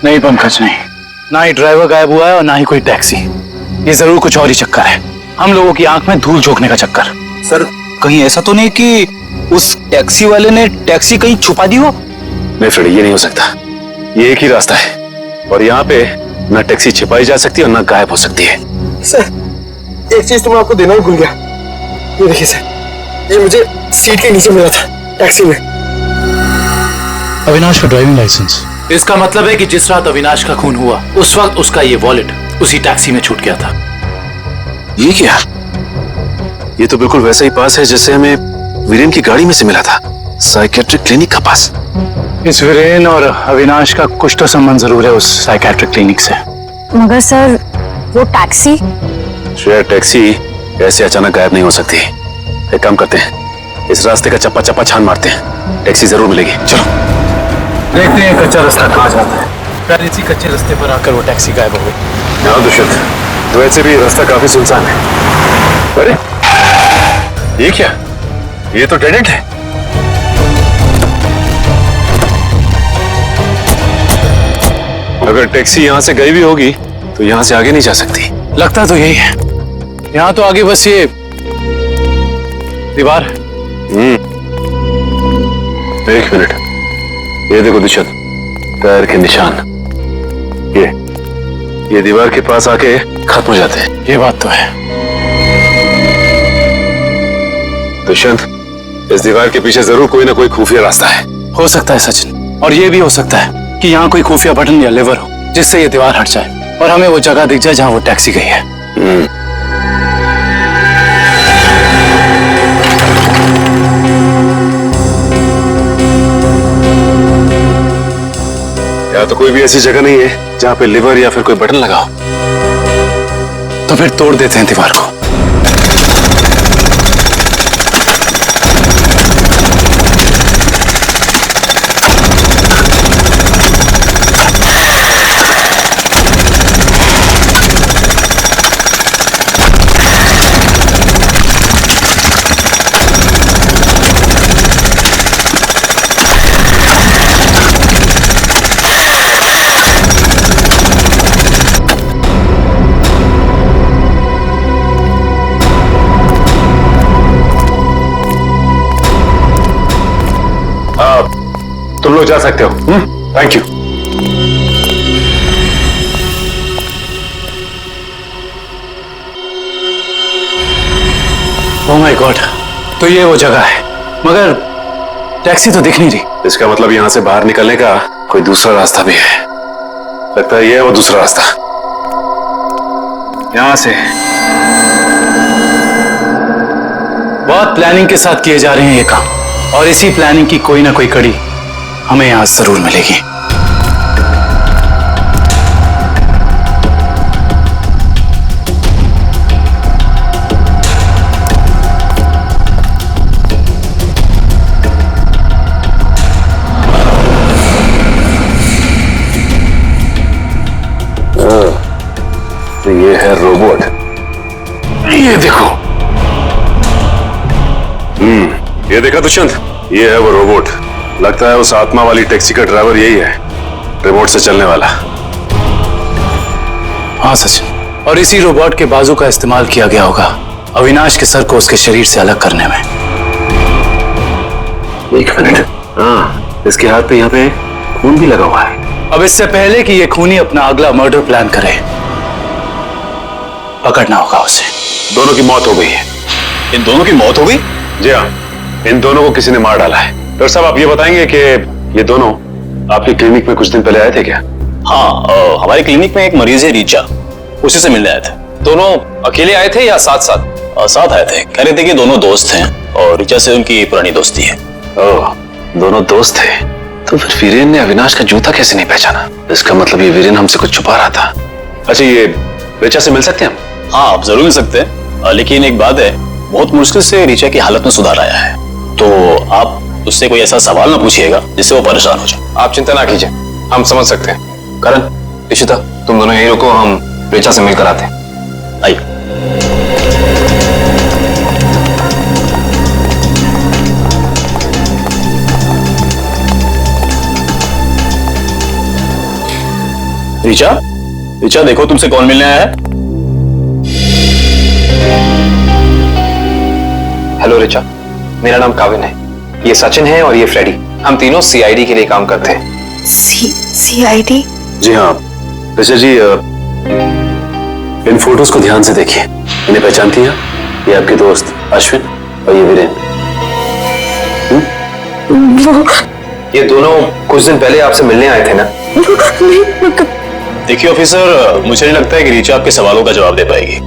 नहीं पंकज नहीं, ना ही ड्राइवर गायब हुआ है और ना ही कोई टैक्सी। ये जरूर कुछ और ही चक्कर है, हम लोगों की आंख में धूल झोंकने का चक्कर। सर कहीं ऐसा तो नहीं कि उस टैक्सी वाले ने टैक्सी कहीं छुपा दी हो? नहीं फ्रेडी, ये नहीं हो सकता। ये एक ही रास्ता है और यहाँ पे ना टैक्सी छिपाई जा सकती है और ना गायब हो सकती है। सर एक चीज तो मैं आपको देना ही भूल गया, ये देखिए सर, ये मुझे सीट के नीचे मिला था टैक्सी में। अविनाश का ड्राइविंग लाइसेंस। इसका मतलब है कि जिस रात अविनाश का खून हुआ उस वक्त उसका ये वॉलेट उसी टैक्सी में छूट गया था। ये क्या? ये तो बिल्कुल वैसा ही पास है जैसे हमें वीरेन की गाड़ी में से मिला था, साइकेट्रिक क्लिनिक का पास। इस वीरेन और अविनाश का कुछ तो संबंध जरूर है उस साइकेट्रिक क्लिनिक से। मगर सर वो टैक्सी? श्रेया, टैक्सी ऐसे अचानक गायब नहीं हो सकती। एक काम करते हैं, इस रास्ते का चप्पा चप्पा छान मारते हैं, टैक्सी जरूर मिलेगी। चलो देखते हैं कच्चा रास्ता कहाँ जाता है। शायद इसी कच्चे रास्ते पर आकर वो टैक्सी गायब हो गई। हाँ दुष्यंत, तो वैसे भी रास्ता काफी सुनसान है। अरे ये क्या? ये तो डेड एंड है। अगर टैक्सी यहाँ से गई भी होगी तो यहाँ से आगे नहीं जा सकती। लगता तो यही है, यहाँ तो आगे बस ये दीवार है। एक मिनट, ये देखो दुष्यंत, पैर के निशान ये दीवार के पास आके खत्म हो जाते हैं। ये बात तो है। दुष्यंत, इस दीवार के पीछे जरूर कोई ना कोई खुफिया रास्ता है। हो सकता है सचिन, और ये भी हो सकता है कि यहाँ कोई खुफिया बटन या लेवर हो जिससे ये दीवार हट जाए और हमें वो जगह दिख जाए जहाँ वो टैक्सी गई है। या तो कोई भी ऐसी जगह नहीं है जहाँ पे लिवर या फिर कोई बटन लगा हो। तो फिर तोड़ देते हैं दीवार को। तुम लोग जा सकते हो। Thank you. Oh my God, तो ये वो जगह है, मगर टैक्सी तो दिख नहीं रही। इसका मतलब यहाँ से बाहर निकलने का कोई दूसरा रास्ता भी है। लगता है ये है वो दूसरा रास्ता। यहां से बहुत प्लानिंग के साथ किए जा रहे हैं ये काम, और इसी प्लानिंग की कोई ना कोई कड़ी हमें यहां जरूर मिलेगी। तो ये है रोबोट। ये देखो। ये देखा दुष्यंत, ये है वो रोबोट। लगता है उस आत्मा वाली टैक्सी का ड्राइवर यही है, रिमोट से चलने वाला। हाँ सचिन, और इसी रोबोट के बाजू का इस्तेमाल किया गया होगा अविनाश के सर को उसके शरीर से अलग करने में। एक मिनट, हाँ, इसके हाथ पे यहाँ पे खून भी लगा हुआ है। अब इससे पहले कि ये खूनी अपना अगला मर्डर प्लान करे, पकड़ना होगा उसे। दोनों की मौत हो गई है। इन दोनों की मौत हो गई? जी हाँ, इन दोनों को किसी ने मार डाला है। डॉक्टर साहब, आप ये बताएंगे कि ये दोनों आपकी क्लिनिक में कुछ दिन पहले आए थे क्या? हाँ, हमारी क्लिनिक में एक मरीज है रीचा, उसी से मिलने आए थे। दोनों अकेले आए थे या साथ साथ? साथ आए थे। कह रहे थे कि दोनों दोस्त हैं और रीचा से उनकी पुरानी दोस्ती है। ओह, दोनों दोस्त थे। तो फिर वीरेन ने अविनाश का जूता कैसे नहीं पहचाना? इसका मतलब ये वीरेन हमसे कुछ छुपा रहा था। अच्छा, ये रीचा से मिल सकते हैं हम? हाँ, आप जरूर मिल सकते हैं, लेकिन एक बात है, बहुत मुश्किल से रीचा की हालत में सुधार आया है, तो आप उससे कोई ऐसा सवाल ना पूछिएगा जिससे वो परेशान हो जाए। आप चिंता ना कीजिए, हम समझ सकते हैं। करण, इशिता, तुम दोनों यही रुको, हम रीचा से मिलकर आते हैं। आइए। रीचा, रीचा देखो तुमसे कौन मिलने आया है। हेलो रीचा, मेरा नाम काविन है, ये सचिन है और ये फ्रेडी। हम तीनों सीआईडी के लिए काम करते हैं। सीआईडी? जी हाँ ऋचा जी, इन फोटोज को ध्यान से देखिए। इन्हें पहचानती हैं? ये आपके दोस्त अश्विन और ये वीरेन। ये दोनों कुछ दिन पहले आपसे मिलने आए थे ना? देखिए ऑफिसर, मुझे नहीं लगता है कि रीचा आपके सवालों का जवाब दे पाएगी।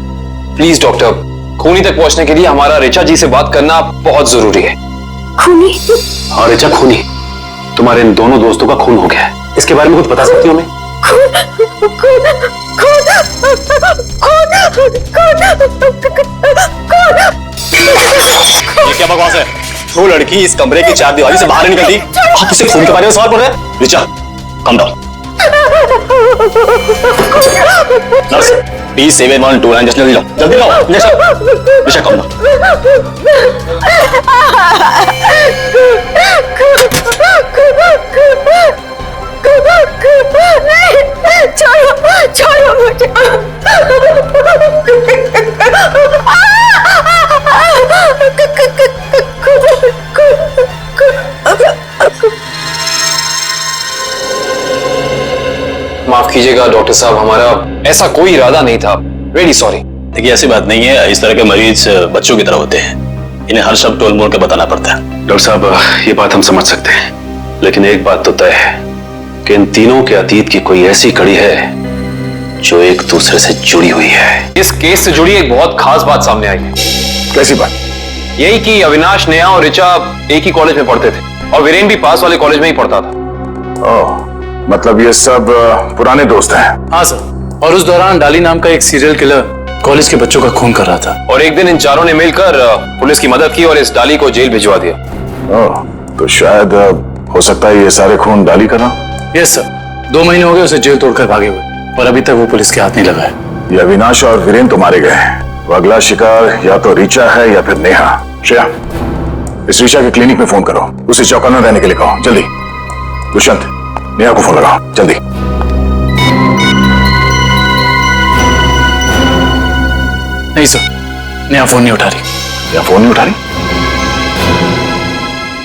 प्लीज डॉक्टर, खूनी तक पहुंचने के लिए हमारा रीचा जी से बात करना बहुत जरूरी है। खूनी? हाँ ऋचा, खूनी। तुम्हारे इन दोनों दोस्तों का खून हो गया है। इसके बारे में कुछ बता सकती हो हमें? ये क्या बकवास है? वो लड़की इस कमरे की चार दीवारी से बाहर निकल दी, आप उसे खून के बारे में सवाल कर रहे हैं? Richa, come down. Nurse, please 712 injection जल्दी लो, जल्दी लो इंजेक्शन। Richa, come down. छोड़ो, छोड़ो मुझे। माफ कीजिएगा डॉक्टर साहब, हमारा ऐसा कोई इरादा नहीं था। Very sorry. देखिए ऐसी बात नहीं है, इस तरह के मरीज बच्चों की तरह होते हैं, इन्हें हर शब्द टोल मोल के बताना पड़ता है। डॉक्टर साहब, ये बात हम समझ सकते हैं, लेकिन एक बात तो तय है कि इन तीनों के अतीत की कोई ऐसी कड़ी है जो एक दूसरे से जुड़ी हुई है। इस केस से जुड़ी एक बहुत खास बात सामने आई है। कैसी बात? यही कि अविनाश, नेहा और ऋचा एक ही कॉलेज में पढ़ते थे और वीरेन भी पास वाले कॉलेज में ही पढ़ता था। ओह, मतलब ये सब पुराने दोस्त हैं? हाँ सर, और उस दौरान डाली नाम का एक सीरियल किलर कॉलेज के बच्चों का खून कर रहा था। और एक दिन इन चारों ने मिलकर पुलिस की मदद की और इस डाली को जेल भिजवा दिया। ओह, तो शायद हो सकता है ये सारे खून डाली का ना? यस सर, 2 महीने हो गए उसे जेल तोड़कर भागे हुए, और अभी तक वो पुलिस के हाथ नहीं लगा है। ये अविनाश और वीरेन तो मारे गए हैं, वो अगला शिकार या तो ऋचा है या फिर नेहा। श्रेया, इस ऋचा के क्लिनिक में फोन करो, उसे चौकन्ना रहने के लिए कहो, जल्दी। दुष्यंत, नेहा को फोन लगाओ, जल्दी। नहीं सर, नेहा फोन नहीं उठा रही। नेहा फोन नहीं उठा रही?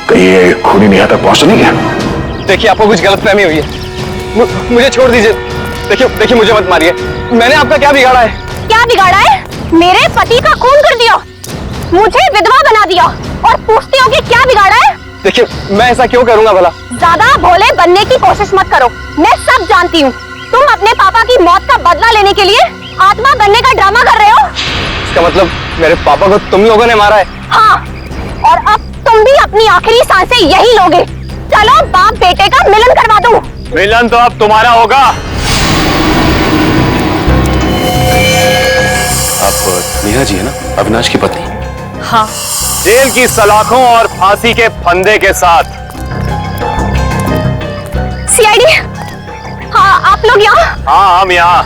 कहीं ये खूनी नेहा तक पहुंच तो नहीं गया? देखिए, आपको कुछ गलतफहमी हुई है, मुझे छोड़ दीजिए। देखिए मुझे मत मारिए, मैंने आपका क्या बिगाड़ा है? क्या बिगाड़ा है? मेरे पति का खून कर दिया, मुझे विधवा बना दिया, और पूछते हो कि क्या बिगाड़ा है? देखिए, मैं ऐसा क्यों करूंगा भला? ज्यादा भोले बनने की कोशिश मत करो, मैं सब जानती हूँ। तुम अपने पापा की मौत का बदला लेने के लिए आत्मा बनने का ड्रामा कर रहे हो। इसका मतलब मेरे पापा को तुम लोगों ने मारा है? हाँ, और अब तुम भी अपनी आखिरी सांसें यही लोगे। चलो बाप बेटे का मिलन करवा दूं। मिलन तो अब तुम्हारा होगा। आप नेहा जी है ना, अविनाश की पत्नी? हाँ। जेल की सलाखों और फांसी के फंदे के साथ। सीआईडी? हाँ, आप लोग यहाँ? हाँ, हम यहाँ।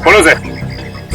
बोलो से।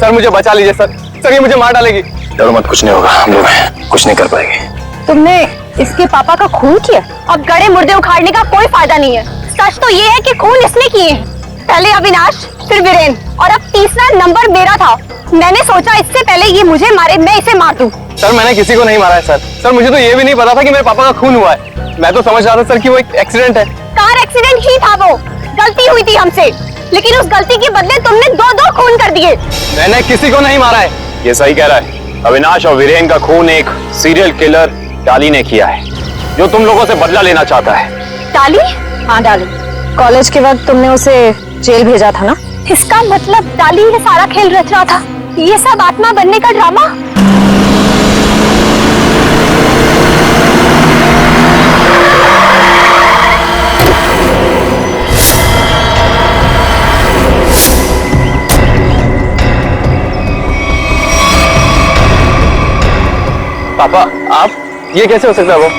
सर मुझे बचा लीजिए सर। सर ये मुझे मार डालेगी। डरो मत, कुछ नहीं होगा, हम लोग हैं, कुछ नहीं कर पाएंगे। तुमने इसके पापा का खून किया? अब गड़े मुर्दे उखाड़ने का कोई फायदा नहीं है। सच तो ये है कि खून इसने किए हैं। पहले अविनाश, फिर वीरेन, और अब तीसरा नंबर मेरा था। मैंने सोचा इससे पहले ये मुझे मारे, मैं इसे मार दूं। सर मैंने किसी को नहीं मारा है सर। सर मुझे तो ये भी नहीं पता था कि मेरे पापा का खून हुआ है। मैं तो समझ रहा था सर कि वो एक एक्सीडेंट है। कार एक्सीडेंट ही था वो, गलती हुई थी हमसे, लेकिन उस गलती के बदले तुमने दो खून कर दिए। मैंने किसी को नहीं मारा है। ये सही कह रहा है। अविनाश और वीरेन का खून एक सीरियल किलर डाली ने किया है, जो तुम लोगों से बदला लेना चाहता है। डाली? हाँ डाली। कॉलेज के वक्त तुमने उसे जेल भेजा था ना? इसका मतलब डाली ये सारा खेल रच रहा था। ये सब आत्मा बनने का ड्रामा। पापा आप, ये कैसे हो सकता है? वो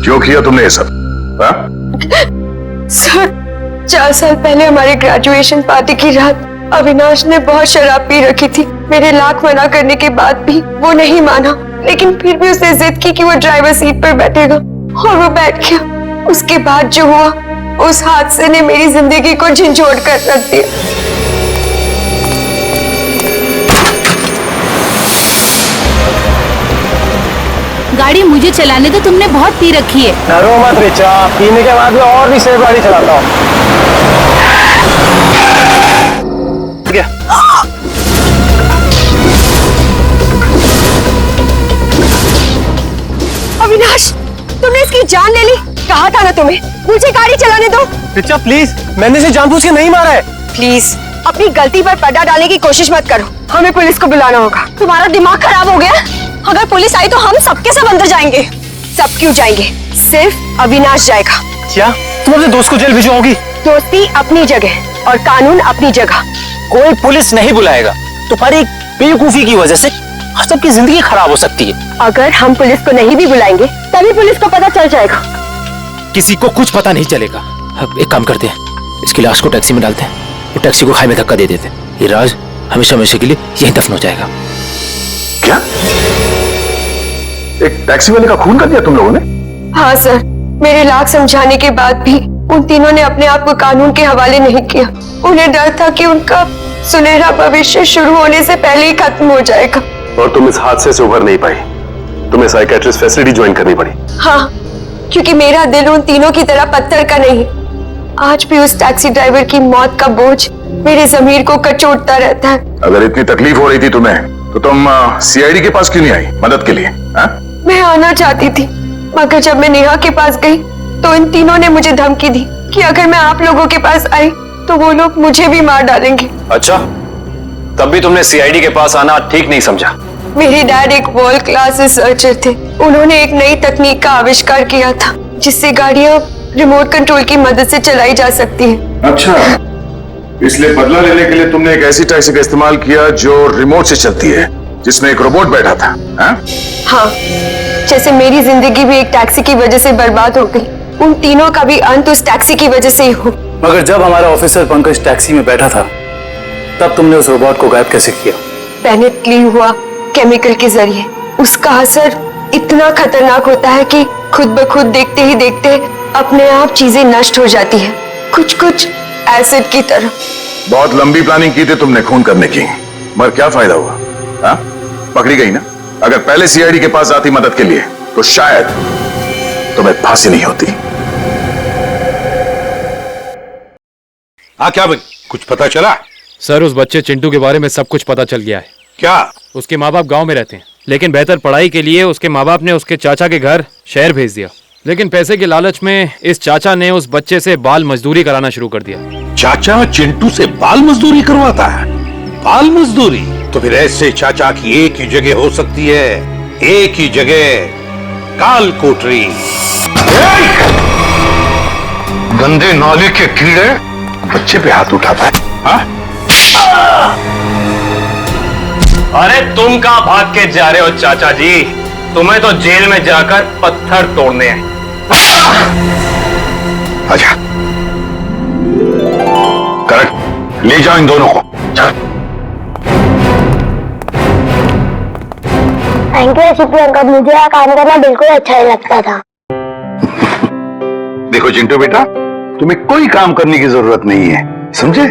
क्यों किया तुमने ये सब? हाँ? सर 4 साल पहले हमारी ग्रेजुएशन पार्टी की रात अविनाश ने बहुत शराब पी रखी थी। मेरे लाख मना करने के बाद भी वो नहीं माना, लेकिन फिर भी उसने जिद की कि वो ड्राइवर सीट पर बैठेगा, और वो बैठ गया। उसके बाद जो हुआ, उस हादसे ने मेरी जिंदगी को झंझोड़ कर रख दिया। गाड़ी मुझे चलाने तो तुमने बहुत पी रखी है। डरो मत रिचा, पीने के बाद में और भी सेफ गाड़ी चलाता हूँ। अविनाश, तुमने इसकी जान ले ली। कहा था ना तुम्हें, मुझे गाड़ी चलाने दो। रिचा प्लीज, मैंने इसे जानबूझ के नहीं मारा है। प्लीज अपनी गलती पर पर्दा डालने की कोशिश मत करो। हमें पुलिस को बुलाना होगा। तुम्हारा दिमाग खराब हो गया? अगर पुलिस आई तो हम सबके सब अंदर जाएंगे। सब क्यों जाएंगे? सिर्फ अविनाश जाएगा। क्या तुम अपने दोस्त को जेल भिजवाओगी? दोस्ती अपनी जगह और कानून अपनी जगह। कोई पुलिस नहीं बुलाएगा। तुम्हारी बेवकूफी की वजह से सबकी जिंदगी खराब हो सकती है। अगर हम पुलिस को नहीं भी बुलाएंगे तभी पुलिस को पता चल जाएगा। किसी को कुछ पता नहीं चलेगा। अब एक काम करते हैं, इसकी लाश को टैक्सी में डालते हैं, वो टैक्सी को खाई में धक्का दे देते हैं। ये राज हमेशा हमेशा के लिए यहीं दफन हो जाएगा। क्या? एक टैक्सी वाले का खून कर दिया तुम लोगों ने? हाँ सर, मेरे लाख समझाने के बाद भी उन तीनों ने अपने आप को कानून के हवाले नहीं किया। उन्हें डर था कि उनका सुनहरा भविष्य शुरू होने से पहले ही खत्म हो जाएगा। और तुम इस हादसे से उभर नहीं पाई, तुम्हें साइकेट्रिस्ट फैसिलिटी ज्वाइन करनी पड़ी। हाँ, क्योंकि मेरा दिल उन तीनों की तरह पत्थर का नहीं। आज भी उस टैक्सी ड्राइवर की मौत का बोझ मेरे ज़मीर को कचोटता रहता है। अगर इतनी तकलीफ हो रही थी तुम्हें, तो तुम सीआईडी के पास क्यों नहीं आई मदद के लिए? हाँ? मैं आना चाहती थी, मगर जब मैं नेहा के पास गई तो इन तीनों ने मुझे धमकी दी कि अगर मैं आप लोगों के पास आई तो वो लोग मुझे भी मार डालेंगे। अच्छा, तब भी तुमने सीआईडी के पास आना ठीक नहीं समझा? मेरे डैड एक वर्ल्ड क्लास रिसर्चर थे। उन्होंने एक नई तकनीक का आविष्कार किया था, जिससे गाड़ियां रिमोट कंट्रोल की मदद से चलाई जा सकती हैं। अच्छा, इसलिए बदला लेने के लिए तुमने एक ऐसी टैक्सी का इस्तेमाल किया जो रिमोट से चलती है, जिसमें एक रोबोट बैठा था। हाँ, जैसे मेरी जिंदगी भी एक टैक्सी की वजह से बर्बाद हो गई, उन तीनों का भी अंत उस टैक्सी की वजह से ही हो। मगर जब हमारा ऑफिसर पंकज टैक्सी में बैठा था, तब तुमने उस रोबोट को गायब कैसे किया? पेनिटली हुआ केमिकल के जरिए। उसका असर इतना खतरनाक होता है कि खुद ब खुद देखते ही देखते अपने आप चीजें नष्ट हो जाती है, कुछ कुछ एसिड की तरह। बहुत लंबी प्लानिंग की थी तुमने खून करने की, मगर क्या फायदा हुआ? हाँ, पकड़ी गई ना। अगर पहले सीआईडी के पास आती मदद के लिए तो शायद तुम्हें फांसी नहीं होती। हाँ, क्या बनी? कुछ पता चला? सर, उस बच्चे चिंटू के बारे में सब कुछ पता चल गया है। क्या? उसके माँ बाप गांव में रहते हैं, लेकिन बेहतर पढ़ाई के लिए उसके माँ बाप ने उसके चाचा के घर शहर भेज दिया। लेकिन पैसे के लालच में इस चाचा ने उस बच्चे से बाल मजदूरी कराना शुरू कर दिया। चाचा चिंटू से बाल मजदूरी करवाता है? बाल मजदूरी? तो फिर ऐसे चाचा की एक ही जगह हो सकती है, एक ही जगह, काल कोठरी। गंदे नाले के कीड़े बच्चे पे हाथ उठाता है। हाँ? अरे तुम कहां भाग के जा रहे हो चाचा जी? तुम्हें तो जेल में जाकर पत्थर तोड़ने हैं। अच्छा, करेक्ट, ले जाओ इन दोनों को। थैंक यू एसीपी अंकल, मुझे यहाँ काम करना बिल्कुल अच्छा नहीं लगता था। देखो चिंटू बेटा, तुम्हें कोई काम करने की जरूरत नहीं है, समझे?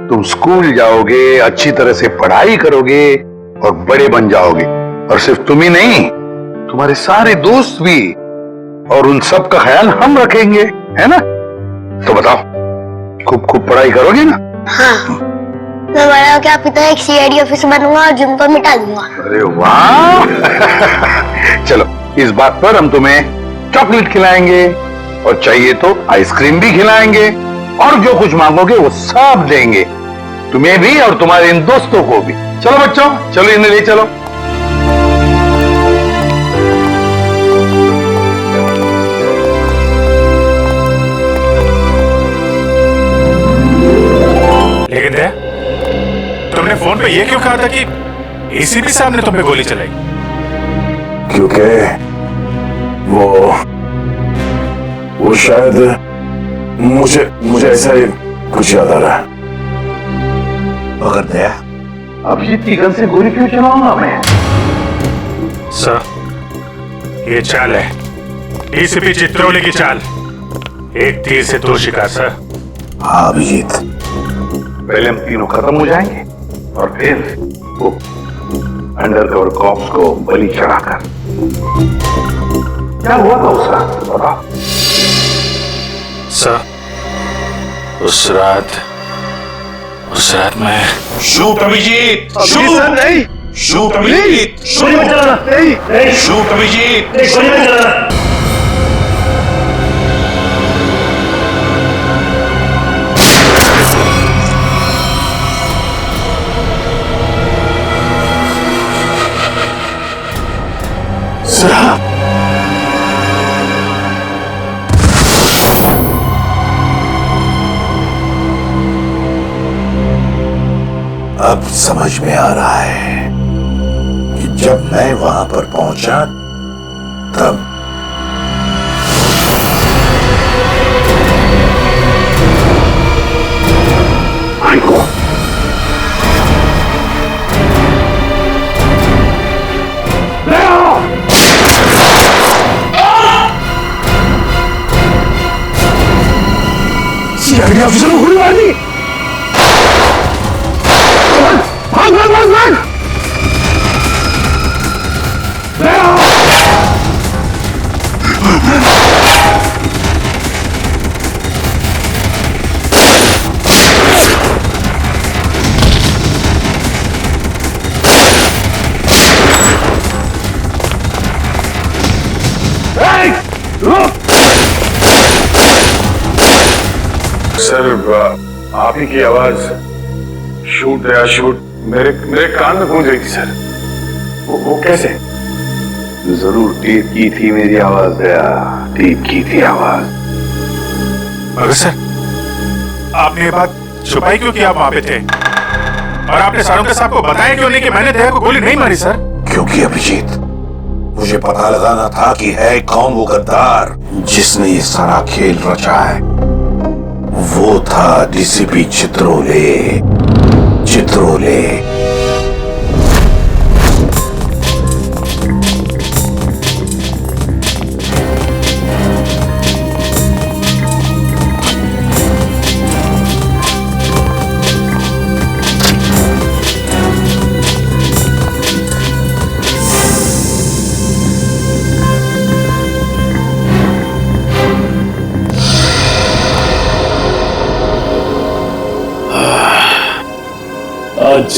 तुम स्कूल जाओगे, अच्छी तरह से पढ़ाई करोगे और बड़े बन जाओगे। और सिर्फ तुम ही नहीं, तुम्हारे सारे दोस्त भी, और उन सब का ख्याल हम रखेंगे, है ना? तो बताओ, खूब खूब पढ़ाई करोगे ना? हाँ, मैं बड़ा होकर आपकी तरह एक सीआईडी ऑफिसर बनूंगा और जुम्मन को मिटा दूंगा। अरे वाह! चलो, इस बात पर हम तुम्हें चॉकलेट खिलाएंगे और चाहिए तो आइसक्रीम भी खिलाएंगे, और जो कुछ मांगोगे वो सब देंगे, तुम्हें भी और तुम्हारे इन दोस्तों को भी। चलो बच्चों, चलो इन्हें ले चलो। लेकिन दया, तुमने फोन पे ये क्यों कहा था कि एसीपी साहब ने तुम पे गोली चलाई? क्योंकि वो शायद मुझे ऐसा ही कुछ याद आ रहा है। मगर दया, अभिजीत की गन से गोली क्यों चलाऊंगा मैं? सर, ये चाल है डीसीपी चित्रोले की चाल। एक तीर से दो शिकार सर। हाँ अभिजीत, पहले हम तीनों खत्म हो जाएंगे और फिर वो अंडरकवर कॉप्स को बलि चढ़ाकर। क्या हुआ था उस रात, बताओ। सर, उस रात मैं शूट अभिजीत, शूट नहीं, शूट अभिजीत, शूट अभिजीत। अब समझ में आ रहा है कि जब मैं वहां पर पहुंचा तब सीआईडी ऑफिसर को गोली मार दी। भाग भाग भाग भाग! सर, आप ही की आवाज शूट गया शूट मेरे कान में गूंज रही थी सर। वो कैसे? जरूर टेप की थी मेरी आवाज दया, टेप की थी आवाज। मगर सर, आपने ये बात छुपाई क्यों कि आप वहां पे थे? और आपने सारुंका साहब को बताया क्यों नहीं कि मैंने दया को गोली नहीं मारी सर? क्योंकि अभिजीत, मुझे पता लगाना था कि है कौन वो गद्दार जिसने ये सारा खेल रचा है। वो था डीसीपी चित्रोले। आज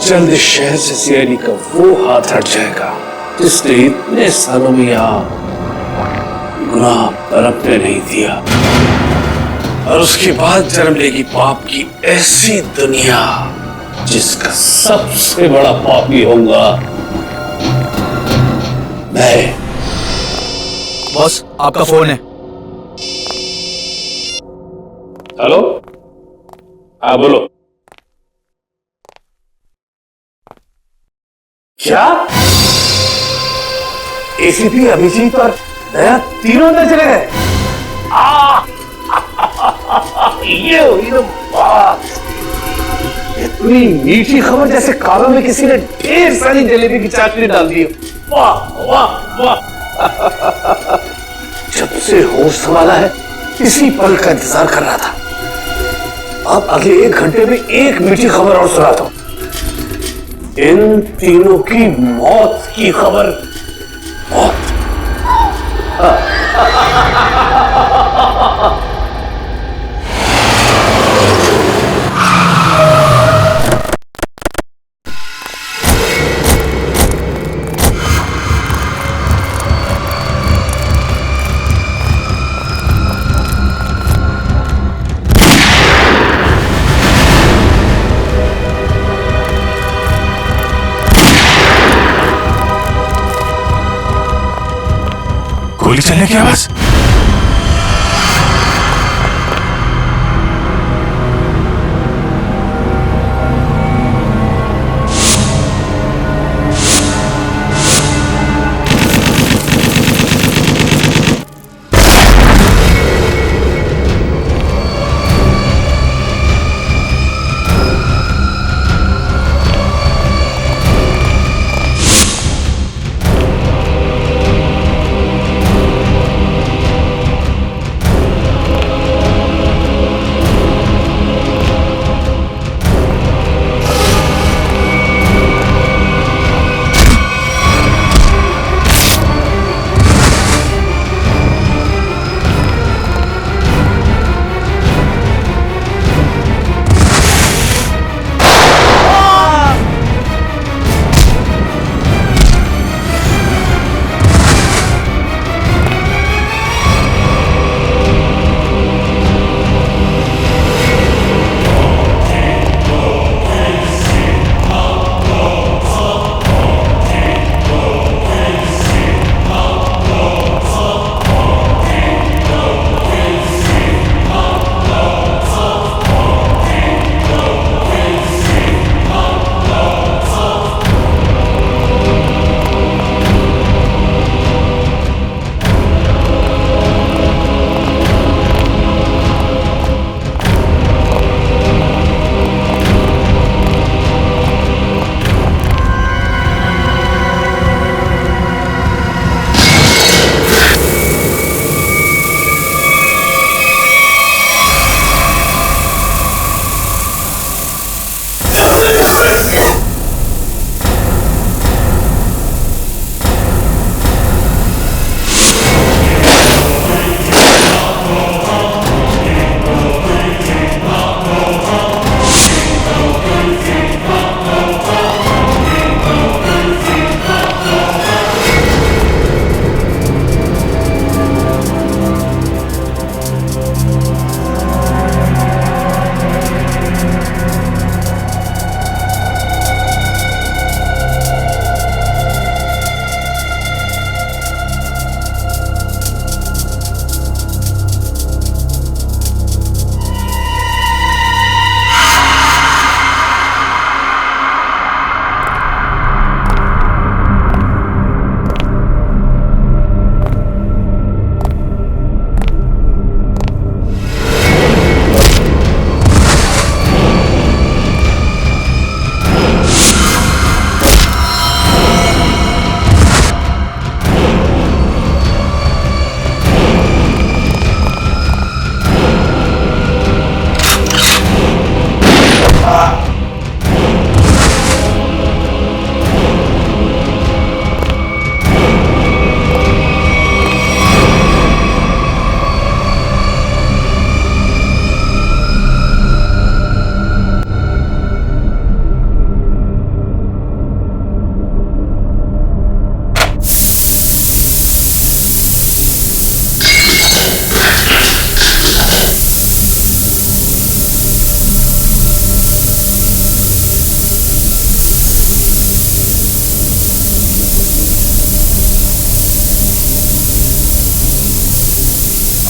जल्द इस शहर से सीआईडी का वो हाथ हट जाएगा जिसने इतने सालों में यहाँ गुनाह बरतने नहीं दिया, और उसके बाद जन्म लेगी पाप की ऐसी दुनिया जिसका सबसे बड़ा पापी होगा मैं। बॉस आपका फोन है। हेलो, हाँ बोलो। क्या एसीपी अभिजीत और दया तीनों अंदर चले गए? ये हुई ना बात। इतनी मीठी खबर जैसे कालों में किसी ने ढेर सारी जलेबी की चाशनी डाल दी। वाह वाह वाह। जब से होश संभाला है इसी पल का इंतजार कर रहा था। अब अगले 1 घंटे में एक मीठी खबर और सुनाता हूं। इन तीनों की मौत की खबर। मौत। गोली चलने की आवाज।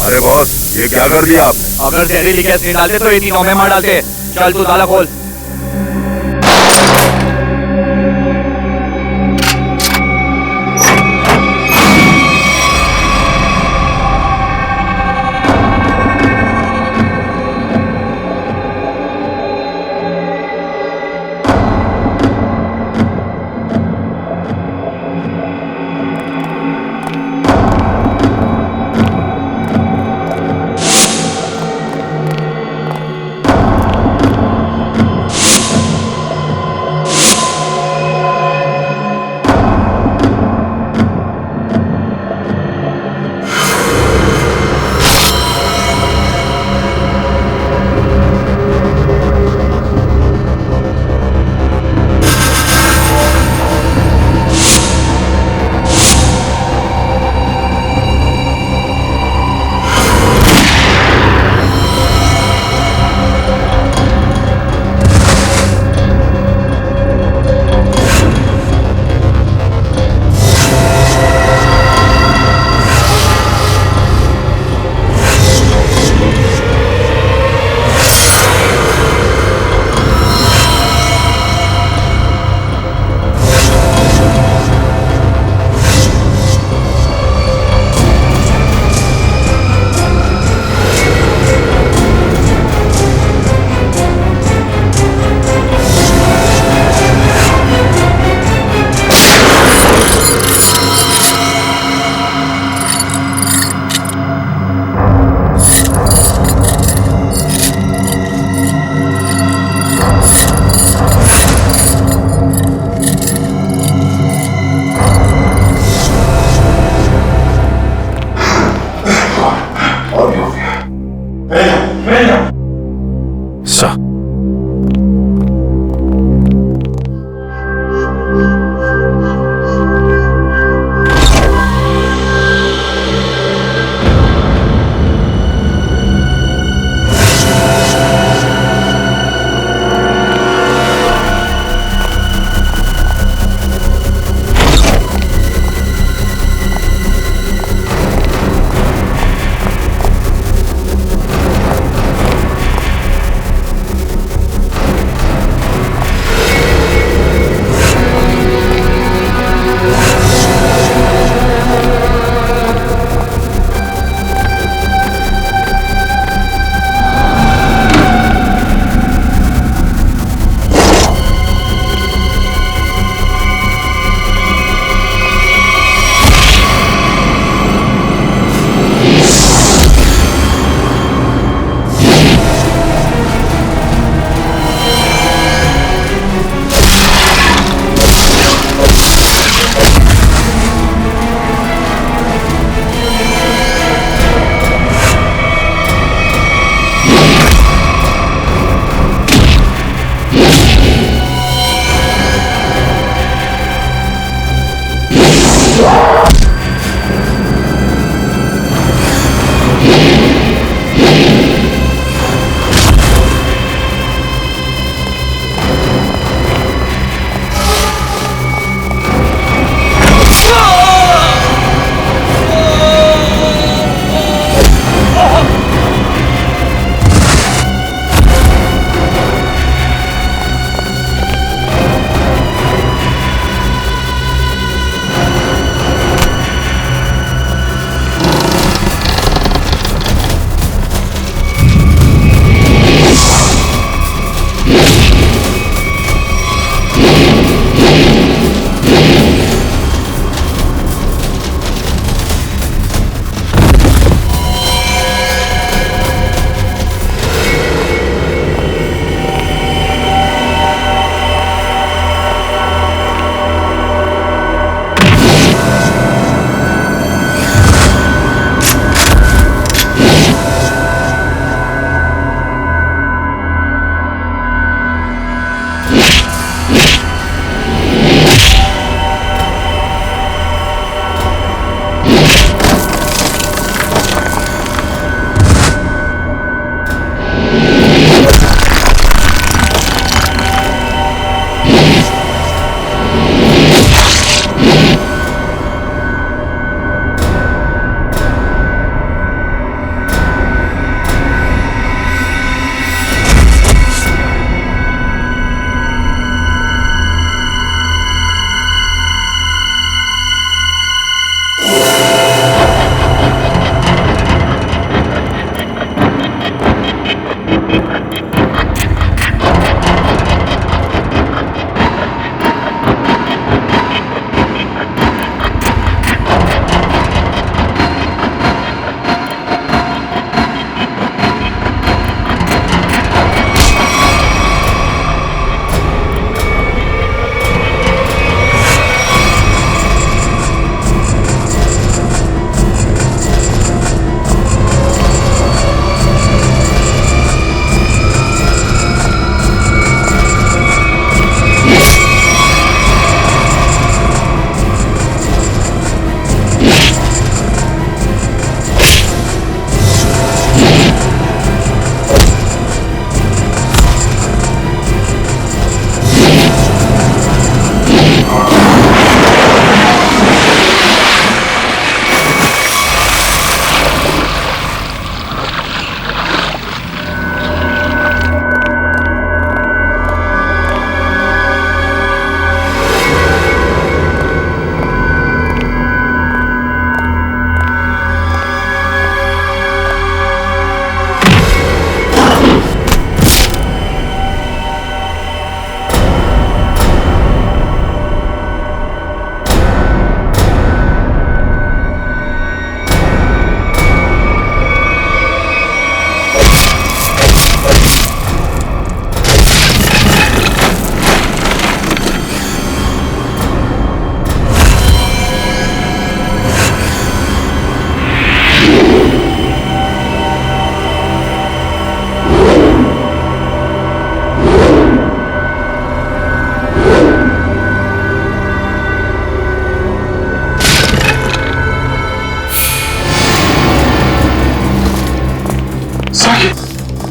अरे बॉस, ये क्या कर दिया आपने? अगर जहरीली गैस नहीं डालते तो ये तीनों में मार डालते। चल तू ताला खोल।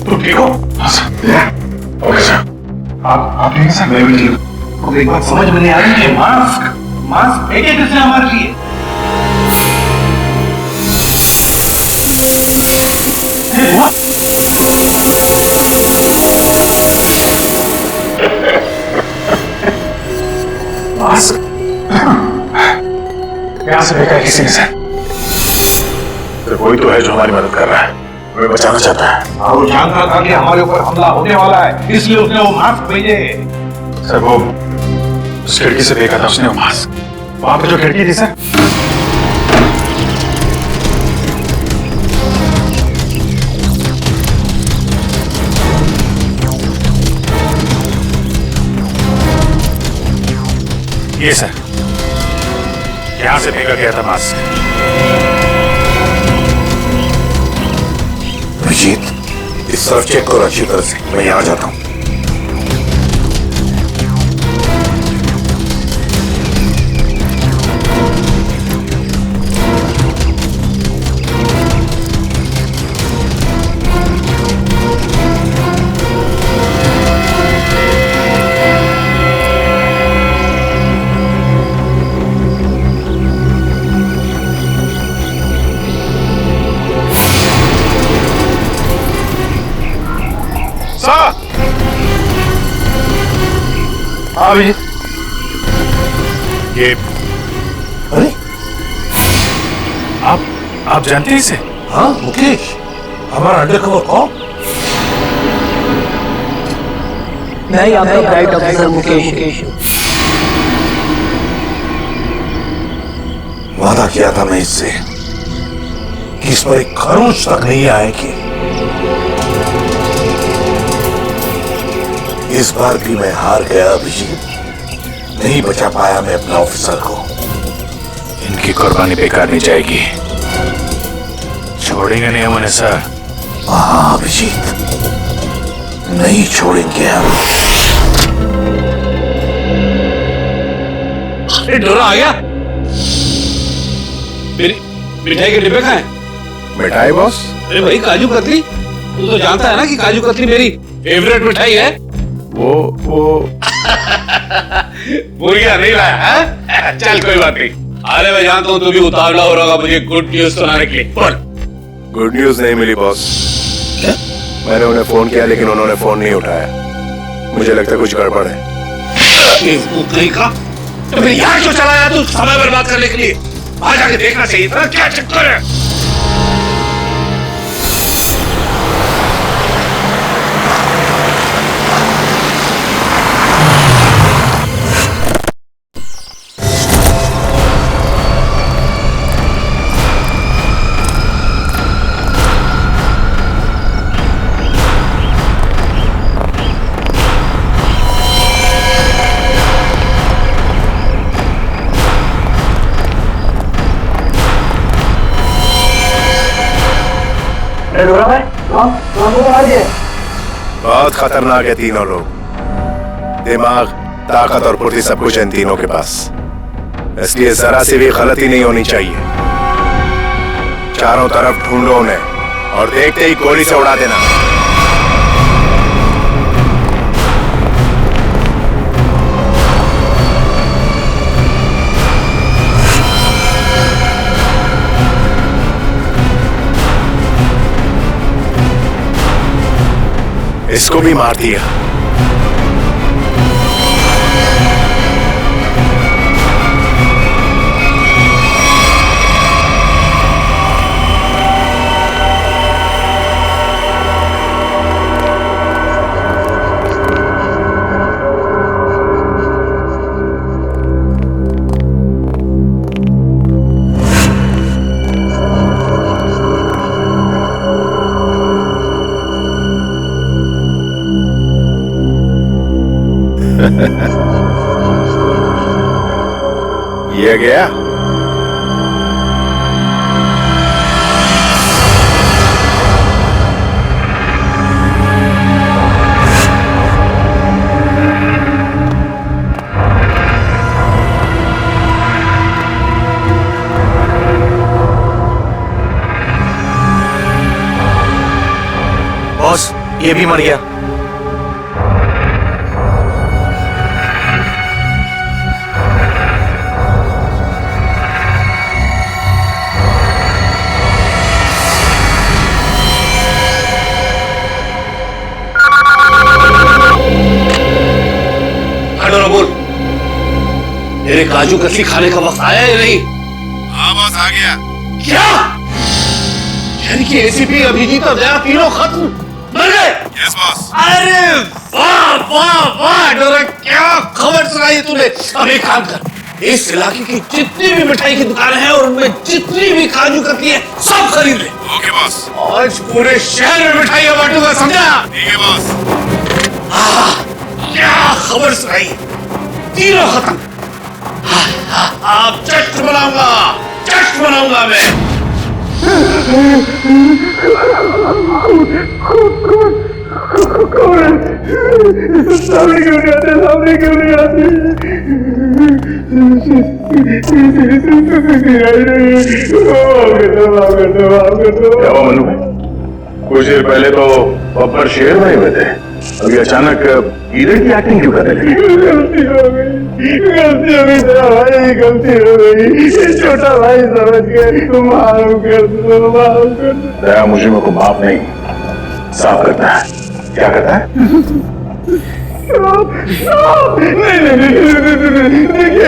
तुम ठीक हो? हाँ सर। Okay sir. आप ठीक है सर? मैं भी ठीक हूँ। तो एक बात समझ में नहीं आ रही कि मास्क फेंके किसने हमारे लिए? मास्क यहाँ से फेंका है किसी ने सर। तो कोई तो है जो हमारी मदद कर रहा है, हमें बचाना चाहता है। और वो जानता था कि हमारे ऊपर हमला होने वाला है, इसलिए उसने वो मास्क भेजे। सर वो उस खिड़की से फेंका था उसने वो मास्क। वहां पे जो खिड़की थी सर, ये सर, यहां से फेंका गया था मास्क। अभिजीत, इस तरफ चेक करो अच्छी तरह से, मैं यहां जाता हूं। अभिजीत, ये अरे आप जानते हैं इसे? हाँ मुकेश, हमारा अंडरकवर कौन? मैं आपका ब्राइट ऑफिसर मुकेश। वादा किया था मैं इससे कि इस पर एक खरोंच तक नहीं आएगी। इस बार भी मैं हार गया अभिजीत, नहीं बचा पाया मैं अपना ऑफिसर को। इनकी कुर्बानी बेकार नहीं जाएगी, छोड़ेंगे नहीं हम उन्हें सर। हाँ अभिजीत, नहीं छोड़ेंगे हम। डोरा आ गया। मेरी मिठाई के डिब्बे खाएं। मिठाई बॉस? अरे भाई काजू कतली, तू तो जानता है ना कि काजू कतली मेरी फेवरेट मिठाई है। वो मुर्गिया नहीं लाया है? चल कोई बात नहीं। अरे मैं जानता हूँ तू भी उतावला हो रहा होगा मुझे गुड न्यूज सुनाने के लिए। बोल। गुड न्यूज नहीं मिली बॉस। मैंने उन्हें फोन किया लेकिन उन्होंने फोन नहीं उठाया। मुझे लगता है कुछ गड़बड़ है। नहीं का तो फिर यहाँ क्यों चला आया तू समय बर्बाद करने के लिए? वहां जाके देखना चाहिए था क्या चक्कर है। बहुत खतरनाक है तीनों लोग। दिमाग, ताकत और फुर्ती सब कुछ है इन तीनों के पास, इसलिए जरा सी भी गलती नहीं होनी चाहिए। चारों तरफ ढूंढो उन्हें और देखते ही गोली से उड़ा देना। इसको भी मार दिया। ये गया। बॉस, ये भी मर गया। बोल, मेरे काजू कतली खाने का वक्त आया या नहीं? हाँ बॉस, आ गया। क्या? यानी कि एसीपी अभिजीत और दया तीनों खत्म मर गए? Yes boss. अरे वाह वाह वाह डोरा, क्या खबर सुनाई तूने। अब एक काम कर, इस इलाके की जितनी भी मिठाई की दुकानें हैं और उनमें जितनी भी काजू कतली है सब खरीद ले। Okay boss. आज पूरे शहर में मिठाइयां बांटूंगा, समझा? ठीक है बॉस। क्या खबर सुनाई, तीनों खत्म। आप जश्न मनाऊंगा, जश्न मनाऊंगा मैं। सामने क्यों नहीं आते, सामने क्यों नहीं आते? क्या हुआ मनु? कुछ देर पहले तो बब्बर शेर बने हुए थे, अभी अचानक इधर की एक्टिंग क्यों करने लगे? गलती हो गई तेरा भाई, गलती हो गई। छोटा भाई समझ के माफ कर दो, माफ कर दो। दया मुझे को माफ नहीं, साफ करता है। क्या करता है? देखिए,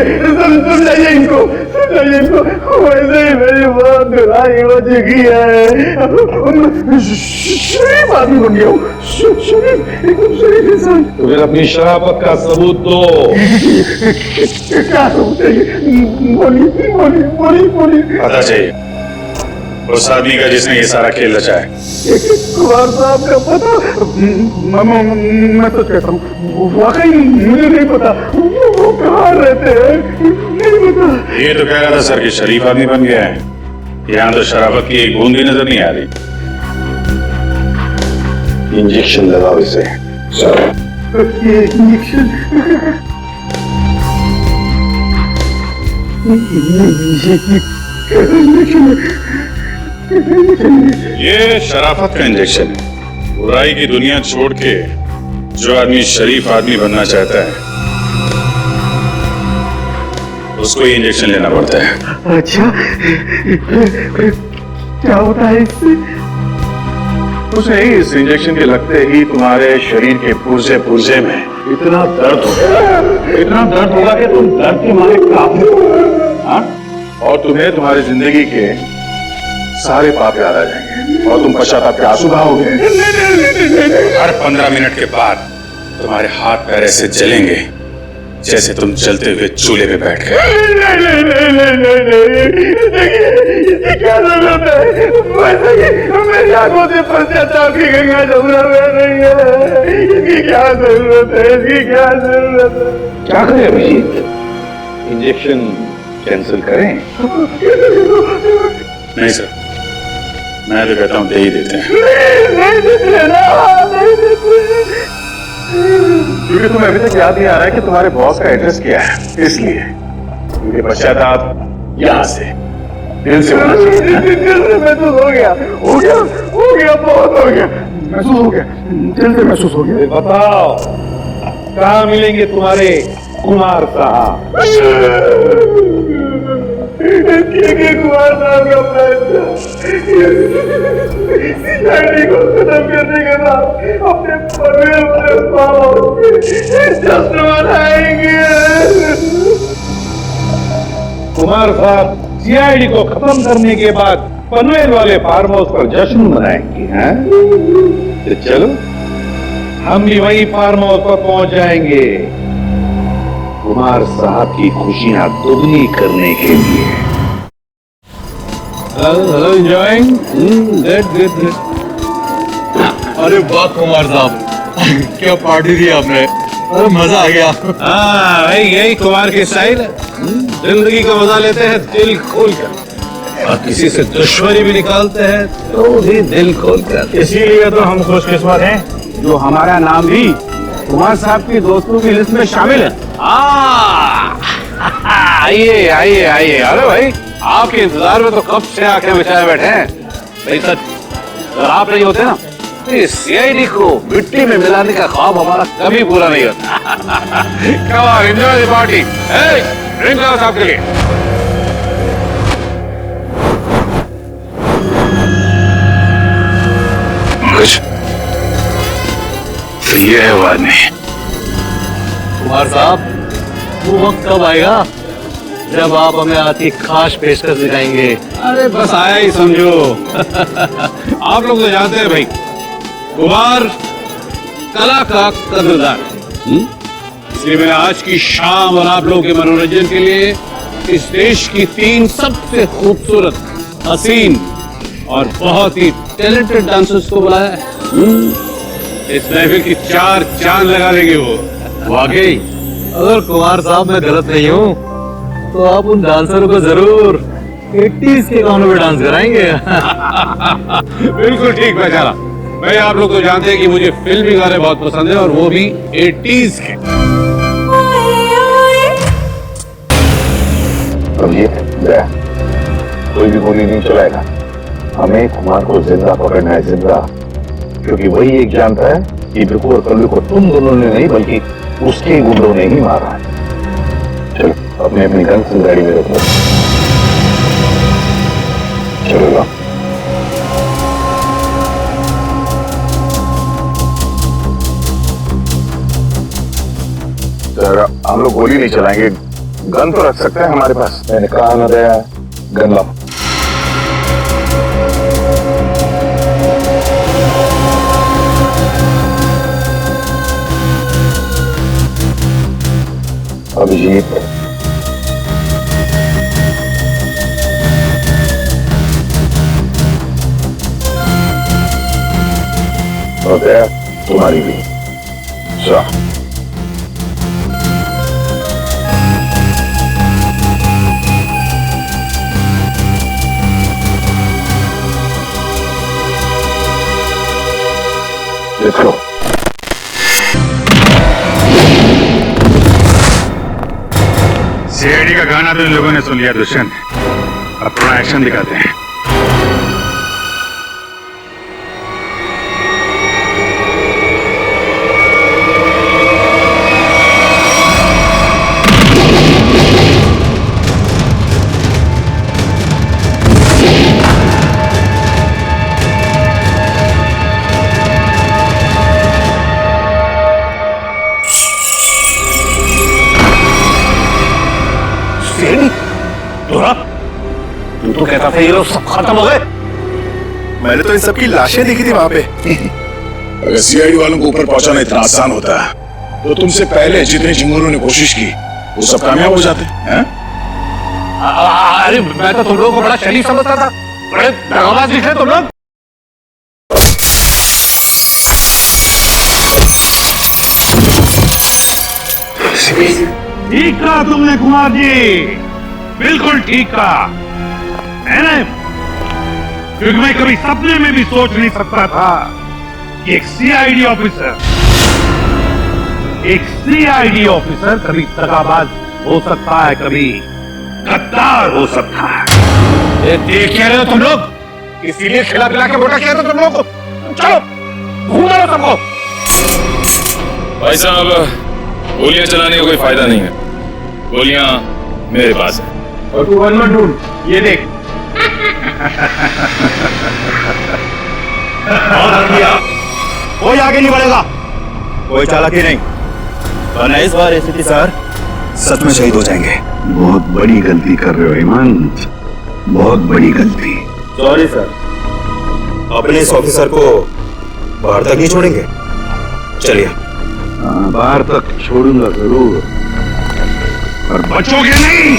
समझाइए इनको, समझाइए इनको। वैसे ही मेरी बहुत धुलाई हो चुकी है। शरीफ आदमी बन गया हूँ, शरीफ, एकदम शरीफ इंसान। तो फिर अपनी शराफत का सबूत दो। क्या सबूत चाहिए? बोलिए बोलिए बोलिए बोलिए। पता चाहिए उस आदमी का जिसने ये सारा खेल रचा है। कुमार साहब का पता? मैं तो कहता हूँ, वाकई मुझे नहीं पता वो कहाँ रहते हैं, नहीं पता। ये तो कह रहा था सर कि शरीफ आदमी बन गया है, यहाँ तो शराफत की एक बूंद भी नजर नहीं आ रही। इंजेक्शन लगाओ इसे सर। ये इंजेक्शन, ये शराफत का इंजेक्शन है। बुराई की दुनिया छोड़ के जो आदमी शरीफ आदमी बनना चाहता है उसको ये इंजेक्शन लेना पड़ता है। अच्छा, क्या होता है इससे? कुछ नहीं, इस इंजेक्शन के लगते ही तुम्हारे शरीर के पुर्जे पुर्जे में इतना दर्द होगा कि तुम दर्द के मारे कांपने, हाँ? और तुम्हें तुम्हारी जिंदगी के सारे पाप याद आ जाएंगे और तुम पश्चाताप के आंसू बहाओगे। हर 15 मिनट के बाद तुम्हारे हाथ पैर ऐसे जलेंगे जैसे तुम जलते हुए चूल्हे पे बैठ गए। देखिए, क्या जरूरत है? वैसे कि मेरी आंखों से पश्चाताप की गंगा जमुना बह रही है। इसकी क्या जरूरत है? इसकी क्या जरूरत है? क्या करें अभिजीत? इंजेक्शन कैंसिल करें? नहीं सर, मैं तो कहता हूँ दे ही देते हैं। नहीं देते, क्योंकि तुम्हें अभी तक याद नहीं आ रहा है कि तुम्हारे बॉस का एड्रेस क्या है, इसलिए। क्योंकि पश्चाताप यहाँ से दिल से होना चाहिए। दिल से महसूस हो गया, बहुत हो गया, महसूस हो गया, दिल से महसूस हो गया। बताओ कहाँ मिलेंगे तुम्हारे कुमार साहब? कुमार साहब का पैसा सीआईडी को खत्म करने के बाद अपने पनवेल वाले फार्म हाउस पे जश्न मनाएंगे। कुमार साहब सीआईडी को खत्म करने के बाद पनवेल वाले फार्म हाउस पर जश्न मनाएंगे, हैं? तो चलो हम भी वही फार्म हाउस पर पहुंच जाएंगे कुमार साहब की खुशियां दुगनी करने के लिए। Hello enjoying? गुड। अरे वाह कुमार साहब, क्या पार्टी दी आपने, अरे मजा आ गया। हाँ भाई, यही कुमार की स्टाइल है। जिंदगी का मजा लेते हैं दिल खोल कर, और किसी से दुश्मनी भी निकालते हैं तो भी दिल खोल कर। इसीलिए तो हम खुशकिस्मत हैं जो हमारा नाम भी कुमार साहब की दोस्तों की लिस्ट में शामिल है। आइए आइए आइए। अरे भाई, आपके इंतजार में तो कब से आंखें बिछाए बैठे हैं। भाई सच, अगर आप नहीं होते ना सीआईडी को मिट्टी में मिलाने का ख्वाब हमारा कभी पूरा नहीं होता। Come on, enjoy the party. Hey, drink लाओ साहब के लिए। कुछ तो ये है वादनी। कुमार साहब, वो वक्त कब आएगा जब आप हमें आपकी खास पेशकश दिखाएंगे? अरे बस आया ही समझो। आप लोग तो जानते हैं भाई, कुमार कला का कदरदान, इसलिए मैं आज की शाम और आप लोगों के मनोरंजन के लिए इस देश की 3 सबसे खूबसूरत, हसीन और बहुत ही टैलेंटेड डांसर्स को बुलाया है। इस महफिल की 4 चांद लगा देंगे वो। वाकई अगर कुमार साहब मैं गलत नहीं हूँ तो आप उन डांसरों को जरूर 80s के गानों में डांस कराएंगे। बिल्कुल ठीक पहचाना भाई। आप लोग तो जानते हैं कि मुझे फिल्मी गाने बहुत पसंद है और वो भी 80s के। अब ये कोई भी गोली नहीं चलाएगा। हमें कुमार को जिंदा पकड़ना है, जिंदा, क्योंकि वही एक जानता है कि बिल्कुल और कल्लू को तुम दोनों ने नहीं बल्कि उसके गुंडों ने ही मारा है। चलो अपने अपनी गन से गाड़ी में रखो। चलो सर, हम लोग गोली नहीं चलाएंगे, गन तो रख सकते हैं हमारे पास। मैंने कहा ना दया, गन लाओ। अभिजीत, और दया तुम्हारी भी। Let's go. सीआईडी का गाना तो इन लोगों ने सुन लिया दुष्यंत, अब थोड़ा एक्शन दिखाते हैं। तू तो कहता था ये लोग सब खत्म हो गए। मैंने तो इन सबकी लाशें देखी थी वहां पे। अगर सीआईडी वालों को ऊपर पहुंचाना इतना आसान होता तो तुमसे पहले जितने चिंगूरों ने कोशिश की वो सब कामयाब हो जाते हैं। अरे मैं तो तुम लोगों को बड़ा शरीफ समझता था, बड़े दगाबाज निकले तुम लोग। ठीक कहा तुमने कुमार जी, बिल्कुल ठीक कहा है ना, क्योंकि मैं कभी सपने में भी सोच नहीं सकता था कि एक सीआईडी ऑफिसर कभी दगाबाज हो सकता है, कभी गद्दार हो सकता है। ये देख क्या रहे हो तुम लोग? इसीलिए खिला पिला के मोटा किया था तुम लोग को। चलो घूम लो सबको। भाई साहब, गोलियां चलाने का कोई फायदा नहीं है, गोलियां मेरे पास है। और तू वन मत ढूंढ, ये देख। कोई आगे नहीं बढ़ेगा, कोई चालाकी नहीं, वरना इस बार एसीपी सर सच में शहीद हो जाएंगे। बहुत बड़ी गलती कर रहे हो हेमंत, बहुत बड़ी गलती। सॉरी सर, अपने इस ऑफिसर को बाहर तक नहीं छोड़ेंगे। चलिए। हाँ, बाहर तक छोड़ूंगा जरूर, पर बचोगे नहीं।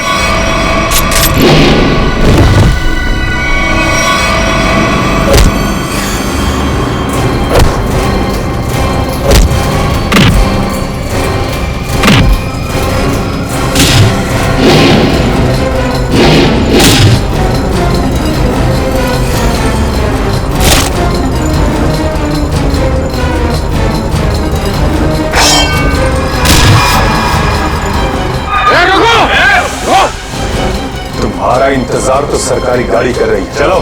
तुम्हारा इंतजार तो सरकारी गाड़ी कर रही है। चलो।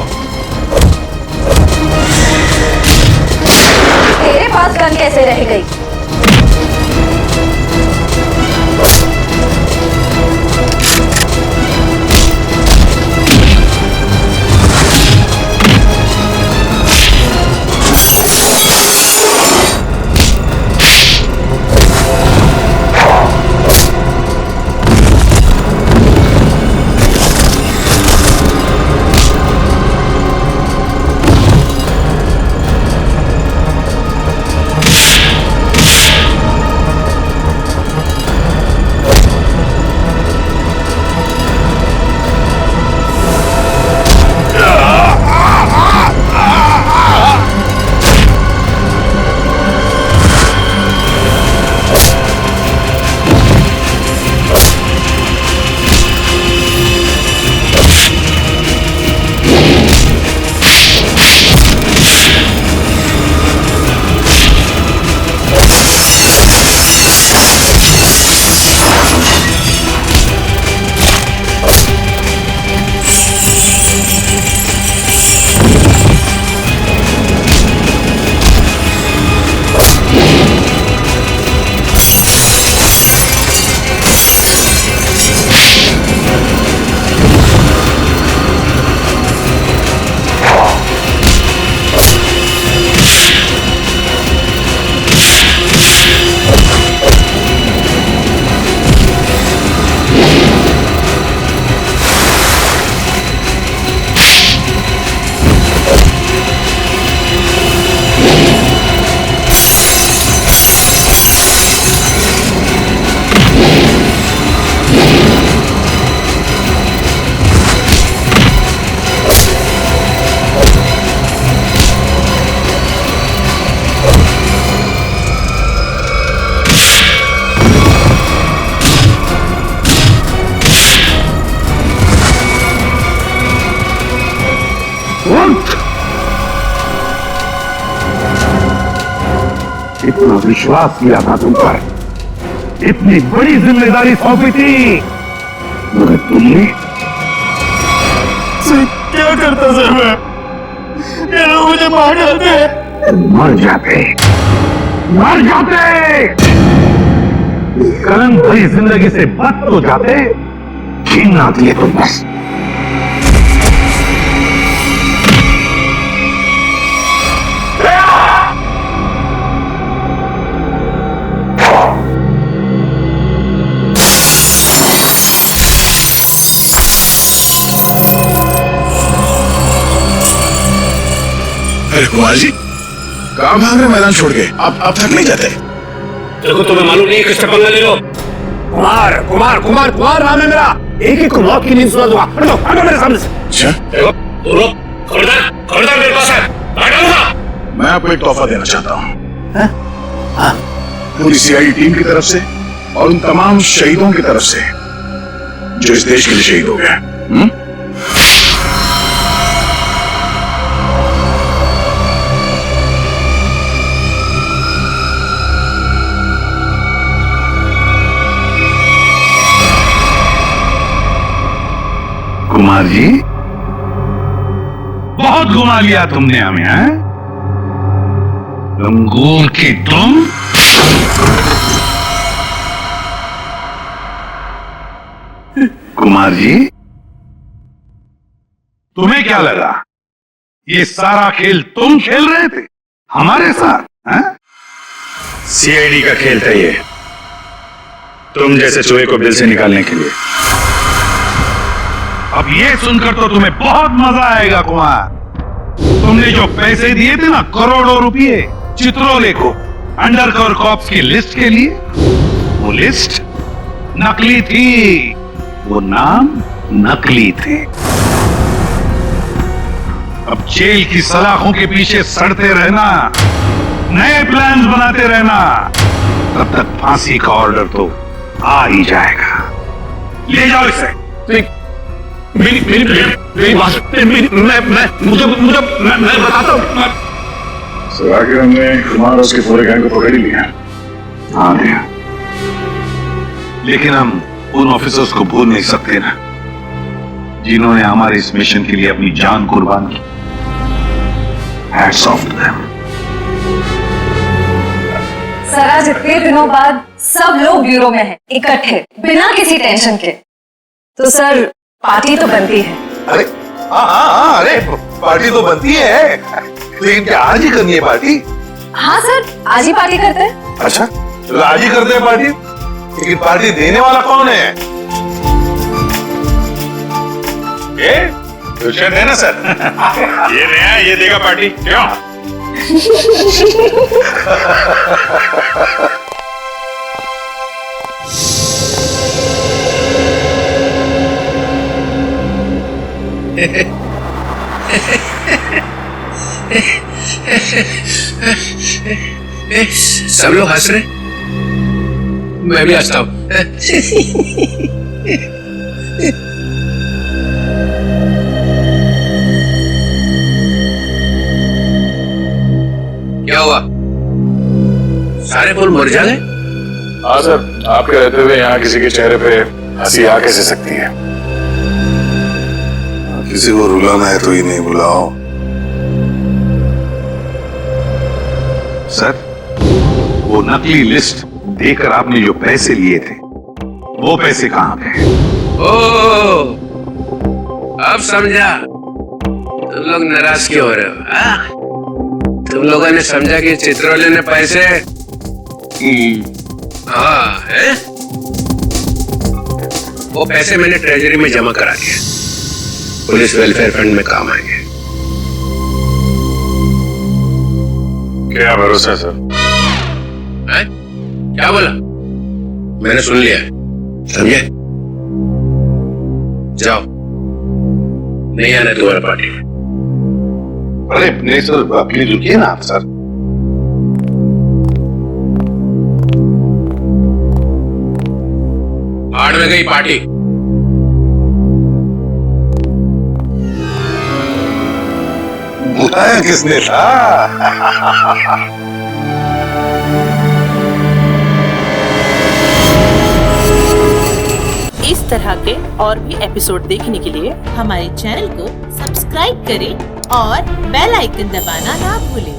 गन कैसे रह गई? इतना विश्वास किया था तुम पर, इतनी बड़ी जिम्मेदारी सौंपी थी, मगर तुमने क्या करता सर मैं? ये लोग मुझे मार डालते। मर जाते, मर जाते, कलंक भरी जिंदगी से बच तो जाते, छीन ना दिए तुम बस। अरे कुमार जी, कहाँ भाग रहे मैदान छोड़ के? आप थक नहीं जाते? देखो तुम्हें मालूम नहीं किससे पंगा ले लो। कुमार कुमार कुमार कुमार नाम है मेरा। एक एक को मौत की नींद सुना दूंगा। हटो हटो मेरे सामने से। अच्छा, देखो तू लोग खबरदार खबरदार मेरे पास है, हटाऊंगा। मैं आपको एक तोहफा देना चाहता हूँ, पूरी सीआईडी टीम की तरफ से और उन तमाम शहीदों की तरफ से जो इस देश के लिए शहीद हो गए। कुमार जी, बहुत घुमा लिया तुमने हमें, हैं? लंगूर की तुम कुमार जी, तुम्हें क्या लगा ये सारा खेल तुम खेल रहे थे हमारे साथ? हैं? सीआईडी का खेल था ये, तुम जैसे चूहे को बिल से निकालने के लिए। अब ये सुनकर तो तुम्हें बहुत मजा आएगा कुमार। तुमने जो पैसे दिए थे ना, करोड़ों रुपए चित्रोले को अंडरकवर कॉप्स की लिस्ट के लिए, वो लिस्ट नकली थी, वो नाम नकली थे। अब जेल की सलाखों के पीछे सड़ते रहना, नए प्लान्स बनाते रहना, तब तक फांसी का ऑर्डर तो आ ही जाएगा। ले जाओ इसे। मेरी बात मैं बताता हूँ। सर आखिर हमने कुमार और उसके पूरे गैंग को पकड़ ही लिया। हाँ भैया, लेकिन हम उन ऑफिसर्स को भूल नहीं सकते ना, जिन्होंने हमारे इस मिशन के लिए अपनी जान कुर्बान की। Hats off to them. आज इतने दिनों बाद सब लोग ब्यूरो में हैं, इकट्ठे, बिना किसी टेंशन के। तो सर पार्टी तो बनती है। अरे हाँ, अरे पार्टी तो बनती है, लेकिन क्या आज ही करनी है पार्टी? हाँ सर, आज ही पार्टी करते हैं। अच्छा, तो आज ही करते हैं पार्टी, लेकिन पार्टी देने वाला कौन है? ये दुष्यंत है ना सर? ये नया, ये देगा पार्टी, क्यों? सब लोग हंस रहे, मैं भी हंसता हूं। क्या हुआ, सारे फूल मुरझा गए? हाँ सर, आपके रहते हुए यहाँ किसी के चेहरे पे हंसी आ कैसे सकती है? किसी को रुलाना है तो ही नहीं बुलाओ। सर, वो नकली लिस्ट देकर आपने जो पैसे लिए थे, वो पैसे कहां गए? ओ, अब समझा तुम लोग नाराज क्यों हो रहे हो? हाँ? तुम लोगों ने समझा कि चित्रोले ने पैसे हाँ है? वो पैसे मैंने ट्रेजरी में जमा करा दिए, पुलिस वेलफेयर फंड में काम आएंगे। क्या भरोसा सर? है? क्या बोला? मैंने सुन लिया, समझे? जाओ, नहीं आना तुम्हारा पार्टी में। अरे नहीं सर, प्लीज रुकिए ना आप सर। भाड़ में गई पार्टी। बुलाया किसने था? इस तरह के और भी एपिसोड देखने के लिए हमारे चैनल को सब्सक्राइब करें और बेल आइकन दबाना ना भूलें।